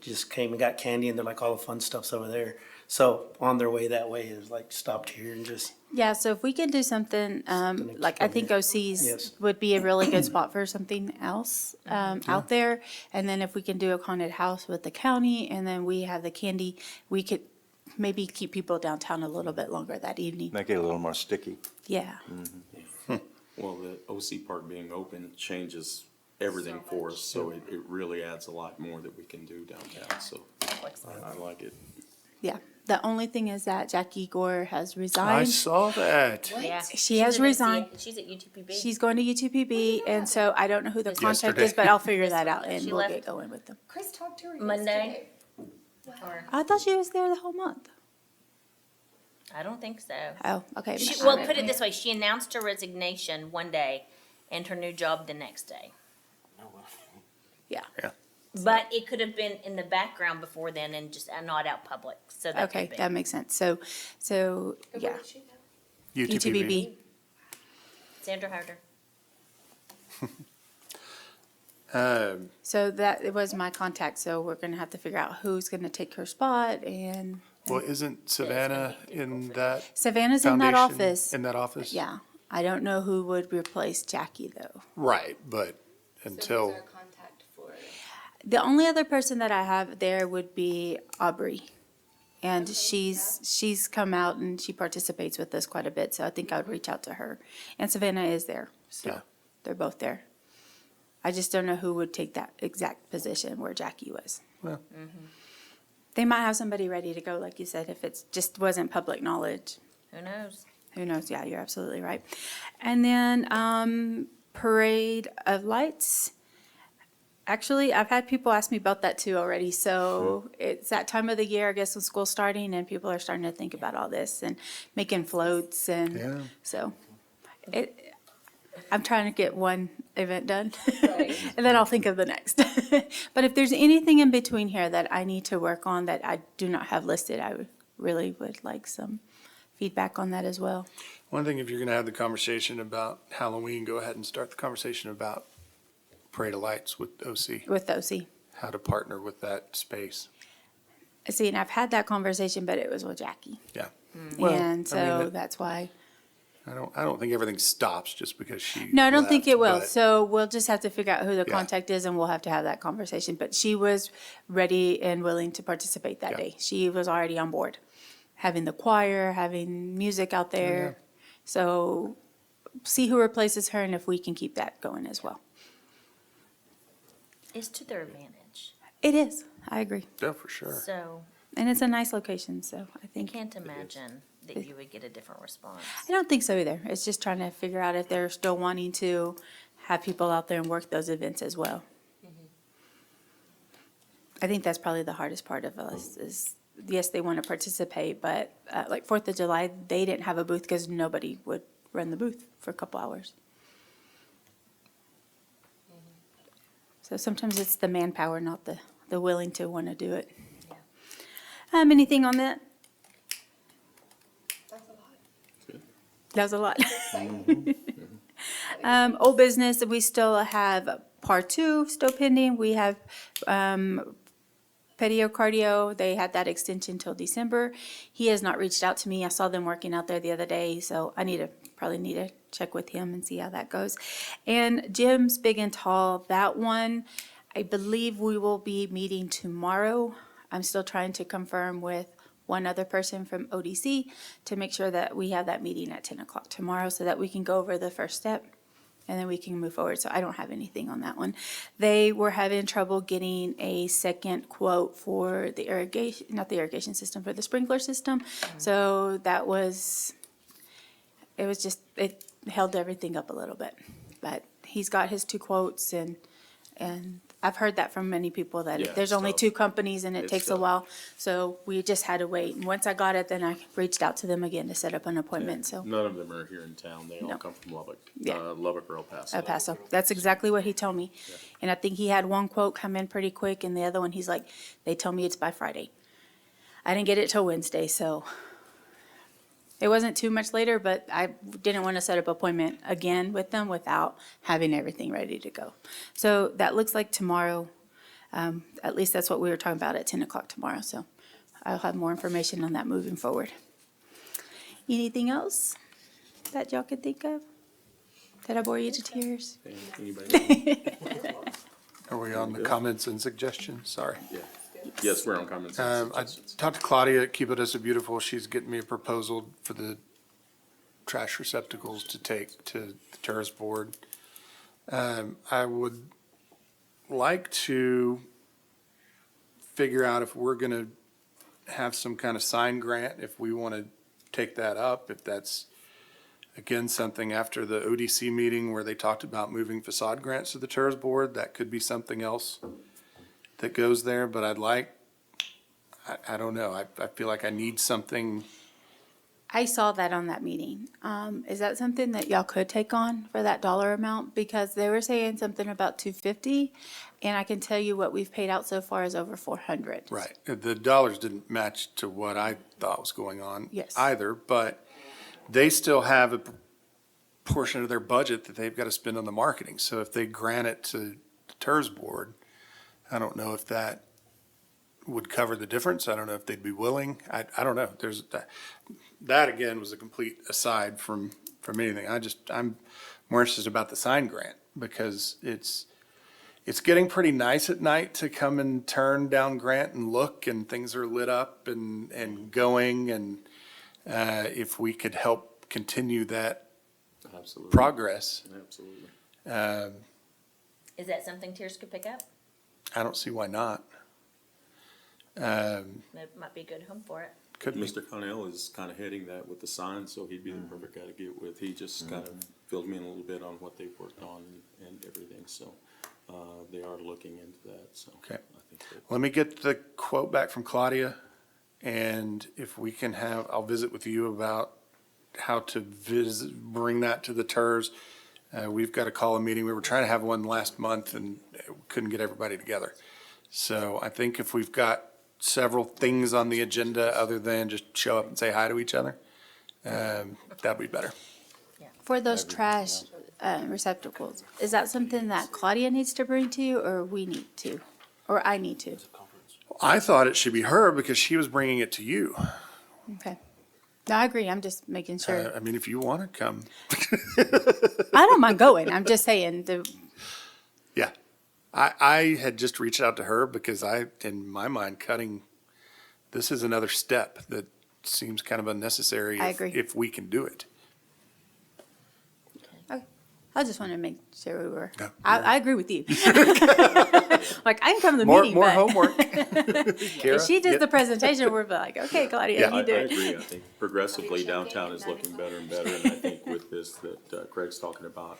[SPEAKER 9] just came and got candy, and they're like, all the fun stuff's over there. So on their way that way is like stopped here and just,
[SPEAKER 3] Yeah, so if we can do something, like I think
[SPEAKER 9] Yes.
[SPEAKER 3] OC's would be a really good spot for something else, out there. And then if we can do a haunted house with the county and then we have the candy, we could maybe keep people downtown a little bit longer that evening.
[SPEAKER 8] Make it a little more sticky.
[SPEAKER 3] Yeah,
[SPEAKER 2] Well, the OC Park being open changes everything for us, so it really adds a lot more that we can do downtown, so I like it.
[SPEAKER 3] yeah. The only thing is that Jackie Gore has
[SPEAKER 1] I
[SPEAKER 3] resigned.
[SPEAKER 1] saw that.
[SPEAKER 5] Yeah.
[SPEAKER 3] She
[SPEAKER 5] She's
[SPEAKER 3] has
[SPEAKER 5] at
[SPEAKER 3] resigned.
[SPEAKER 5] She's at UTPB.
[SPEAKER 3] She's going to UTPB, and so I don't know who the contact
[SPEAKER 1] Yesterday.
[SPEAKER 3] is, but I'll figure that out and
[SPEAKER 5] She
[SPEAKER 3] we'll
[SPEAKER 5] left.
[SPEAKER 3] get going with them.
[SPEAKER 6] Chris talked to her
[SPEAKER 5] Monday.
[SPEAKER 6] yesterday.
[SPEAKER 5] Or,
[SPEAKER 3] I thought she was there the whole month.
[SPEAKER 5] I don't think so.
[SPEAKER 3] Oh, okay.
[SPEAKER 5] She, well, put it this way, she announced her resignation one day and her new job the next day.
[SPEAKER 4] Oh, well.
[SPEAKER 3] Yeah.
[SPEAKER 5] But it could have been in the background before then and just not out public, so that
[SPEAKER 3] Okay,
[SPEAKER 5] could be.
[SPEAKER 3] that makes sense. So,
[SPEAKER 6] And
[SPEAKER 3] yeah.
[SPEAKER 6] where did she go?
[SPEAKER 3] UTPB.
[SPEAKER 5] Sandra Harder.
[SPEAKER 3] So that was my contact, so we're gonna have to figure out who's gonna take her spot, and
[SPEAKER 1] Well, isn't Savannah in that
[SPEAKER 3] Savannah's in that
[SPEAKER 1] foundation?
[SPEAKER 3] office.
[SPEAKER 1] In that office?
[SPEAKER 3] Yeah, I don't know who would replace Jackie, though.
[SPEAKER 1] Right, but
[SPEAKER 6] So
[SPEAKER 1] until,
[SPEAKER 6] who's our contact for?
[SPEAKER 3] The only other person that I have there would be Aubrey. And she's come out and she participates with us quite a bit, so I think I would reach out to her. And Savannah is there, so
[SPEAKER 1] Yeah.
[SPEAKER 3] they're both there. I just don't know who would take that exact position where Jackie was.
[SPEAKER 1] well,
[SPEAKER 3] They might have somebody ready to go, like you said, if it's just wasn't public knowledge.
[SPEAKER 5] Who knows?
[SPEAKER 3] Who knows? Yeah, you're absolutely right. And then Parade of Lights. Actually, I've had people ask me about that too already. So it's that time of the year, I guess, when school's starting and people are starting to think about all this and making floats
[SPEAKER 1] Yeah.
[SPEAKER 3] and so I'm trying to get one event done and then I'll think of the next. But if there's anything in between here that I need to work on that I do not have listed, really would like some feedback on that as well.
[SPEAKER 1] one thing, if you're gonna have the conversation about Halloween, go ahead and start the conversation about Parade of Lights with OC,
[SPEAKER 3] With OC.
[SPEAKER 1] how to partner with that space.
[SPEAKER 3] See, and I've had that conversation, but it was with Jackie.
[SPEAKER 1] Yeah. Well, I
[SPEAKER 3] And
[SPEAKER 1] mean,
[SPEAKER 3] so that's why.
[SPEAKER 1] I don't think everything stops just because she
[SPEAKER 3] No, I don't think
[SPEAKER 1] left,
[SPEAKER 3] it will.
[SPEAKER 1] but-
[SPEAKER 3] So we'll just have to figure out who the
[SPEAKER 1] Yeah.
[SPEAKER 3] contact is and we'll have to have that conversation. But she was ready and willing to participate that
[SPEAKER 1] Yeah.
[SPEAKER 3] day. She was already on board, having the choir, having music out there. So see who replaces her and if we can keep that going as well.
[SPEAKER 5] It's to their advantage.
[SPEAKER 3] It is. I agree.
[SPEAKER 1] Yeah, for sure.
[SPEAKER 5] So
[SPEAKER 3] And it's a nice location, so I
[SPEAKER 5] I
[SPEAKER 3] think.
[SPEAKER 5] can't imagine that you would get a different response.
[SPEAKER 3] I don't think so either. It's just trying to figure out if they're still wanting to have people out there and work those events as well. I think that's probably the hardest part of us is, yes, they want to participate, but like 4th of July, they didn't have a booth because nobody would run the booth for a couple hours. So sometimes it's the manpower, not the willing to want to do it. Anything on that?
[SPEAKER 6] That's a lot.
[SPEAKER 3] That was a lot. Old business, we still have part 2 still pending. We have pediocardio. They had that extension till December. He has not reached out to me. I saw them working out there the other day, so I probably need to check with him and see how that goes. And Jim's Big and Tall, that one, I believe we will be meeting tomorrow. I'm still trying to confirm with one other person from ODC to make sure that we have that meeting at 10 o'clock tomorrow so that we can go over the first step and then we can move forward. So I don't have anything on that one. They were having trouble getting a second quote for the irrigation, not the irrigation system, for the sprinkler system. So that was, it held everything up a little bit. But he's got his 2 quotes and I've heard that from many people
[SPEAKER 2] Yeah,
[SPEAKER 3] that there's only
[SPEAKER 2] tough.
[SPEAKER 3] 2 companies and it
[SPEAKER 2] It's
[SPEAKER 3] takes a
[SPEAKER 2] tough.
[SPEAKER 3] while. So we just had to wait. And once I got it, then I reached out to them again to set up an appointment, so.
[SPEAKER 2] None of them are here in town. They all
[SPEAKER 3] No.
[SPEAKER 2] come from Lubbock.
[SPEAKER 3] Yeah.
[SPEAKER 2] Lubbock or El Paso.
[SPEAKER 3] El Paso. That's exactly what he told me. And I think he had one quote come in pretty quick and the other one, he's like, they told me it's by Friday. I didn't get it till Wednesday, so it wasn't too much later, but I didn't want to set up appointment again with them without having everything ready to go. So that looks like tomorrow, at least that's what we were talking about at 10 o'clock tomorrow, so I'll have more information on that moving forward. Anything else that y'all could think of? Did I bore you to tears?
[SPEAKER 2] Anybody?
[SPEAKER 1] Are we on the comments and suggestions? Sorry.
[SPEAKER 2] Yeah. Yes, we're on comments. and
[SPEAKER 1] I
[SPEAKER 2] suggestions.
[SPEAKER 1] talked to Claudia at Keep Odessa Beautiful. She's getting me a proposal for the trash receptacles to take to the terrace board. I would like to figure out if we're gonna have some kind of sign grant if we want to take that up, if that's, again, something after the ODC meeting where they talked about moving facade grants to the TERS board, that could be something else that goes there, but I don't know, I feel like I need something.
[SPEAKER 3] I saw that on that meeting. Is that something that y'all could take on for that dollar amount? Because they were saying something about 250, and I can tell you what we've paid out so far is over 400.
[SPEAKER 1] Right, the dollars didn't match to what I thought was going on
[SPEAKER 3] Yes.
[SPEAKER 1] either, but they still have a portion of their budget that they've got to spend on the marketing. So if they grant it to the TERS board, I don't know if that would cover the difference. I don't know if they'd be willing. I don't know. There's that again was a complete aside from anything. I'm more interested about the sign grant because it's getting pretty nice at night to come and turn down Grant and look, and things are lit up and going, and if we could help continue that
[SPEAKER 2] Absolutely.
[SPEAKER 1] progress,
[SPEAKER 2] Absolutely.
[SPEAKER 5] Is that something Tiers could pick up?
[SPEAKER 1] I don't see why not.
[SPEAKER 5] It might be a good home for it.
[SPEAKER 1] Could be.
[SPEAKER 2] Mr. Connell is kind of heading that with the signs, so he'd be the perfect guy to get with. He just kind of filled me in a little bit on what they've worked on and everything, so, they are looking into that, so.
[SPEAKER 1] Okay.
[SPEAKER 2] I think that,
[SPEAKER 1] Let me get the quote back from Claudia, and if we can I'll visit with you about how to bring that to the TERS. We've got to call a meeting. We were trying to have one last month and couldn't get everybody together. So I think if we've got several things on the agenda other than just show up and say hi to each other, that'd be better.
[SPEAKER 3] For those trash receptacles, is that something that Claudia needs to bring to you, or we need to, or I need to?
[SPEAKER 1] I thought it should be her because she was bringing it to you.
[SPEAKER 3] Okay. No, I agree. I'm just making sure.
[SPEAKER 1] I mean, if you want to come,
[SPEAKER 3] I don't mind going. I'm just saying
[SPEAKER 1] yeah. I had just reached out to her because in my mind, this is another step that seems kind of unnecessary.
[SPEAKER 3] I agree.
[SPEAKER 1] If we can do it.
[SPEAKER 3] Okay. I just wanted to make sure we were.
[SPEAKER 1] No,
[SPEAKER 3] I agree with you. Like I can come to the
[SPEAKER 1] More
[SPEAKER 3] meeting,
[SPEAKER 1] more
[SPEAKER 3] but
[SPEAKER 1] homework.
[SPEAKER 3] if
[SPEAKER 1] Kara,
[SPEAKER 3] she does
[SPEAKER 1] yeah.
[SPEAKER 3] the presentation, we're like, okay, Claudia,
[SPEAKER 1] Yeah.
[SPEAKER 3] you do
[SPEAKER 2] I
[SPEAKER 3] it.
[SPEAKER 2] agree. I think progressively downtown is looking better and better, and I think with this that Craig's talking about,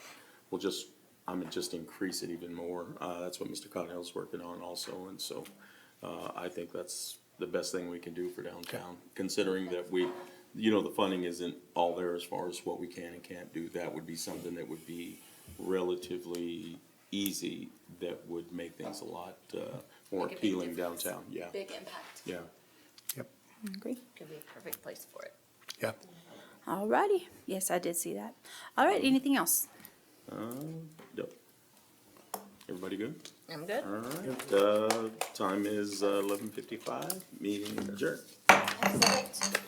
[SPEAKER 2] I'm just increase it even more. That's what Mr. Connell's working on also, and so, I think that's the best thing we can do for downtown, considering that the funding isn't all there as far as what we can and can't do. That would be something that would be relatively easy, that would make things a lot, more
[SPEAKER 6] Make a big
[SPEAKER 2] appealing
[SPEAKER 6] difference.
[SPEAKER 2] downtown, yeah,
[SPEAKER 6] Big impact.
[SPEAKER 2] yeah.
[SPEAKER 3] I agree.
[SPEAKER 5] Could be a perfect place for it.
[SPEAKER 1] Yeah.
[SPEAKER 3] All righty. Yes, I did see that. All right. Anything else?
[SPEAKER 2] Yep. Everybody good?
[SPEAKER 5] I'm good.
[SPEAKER 2] All right, time is 11:55, meeting adjourned.
[SPEAKER 6] Excellent.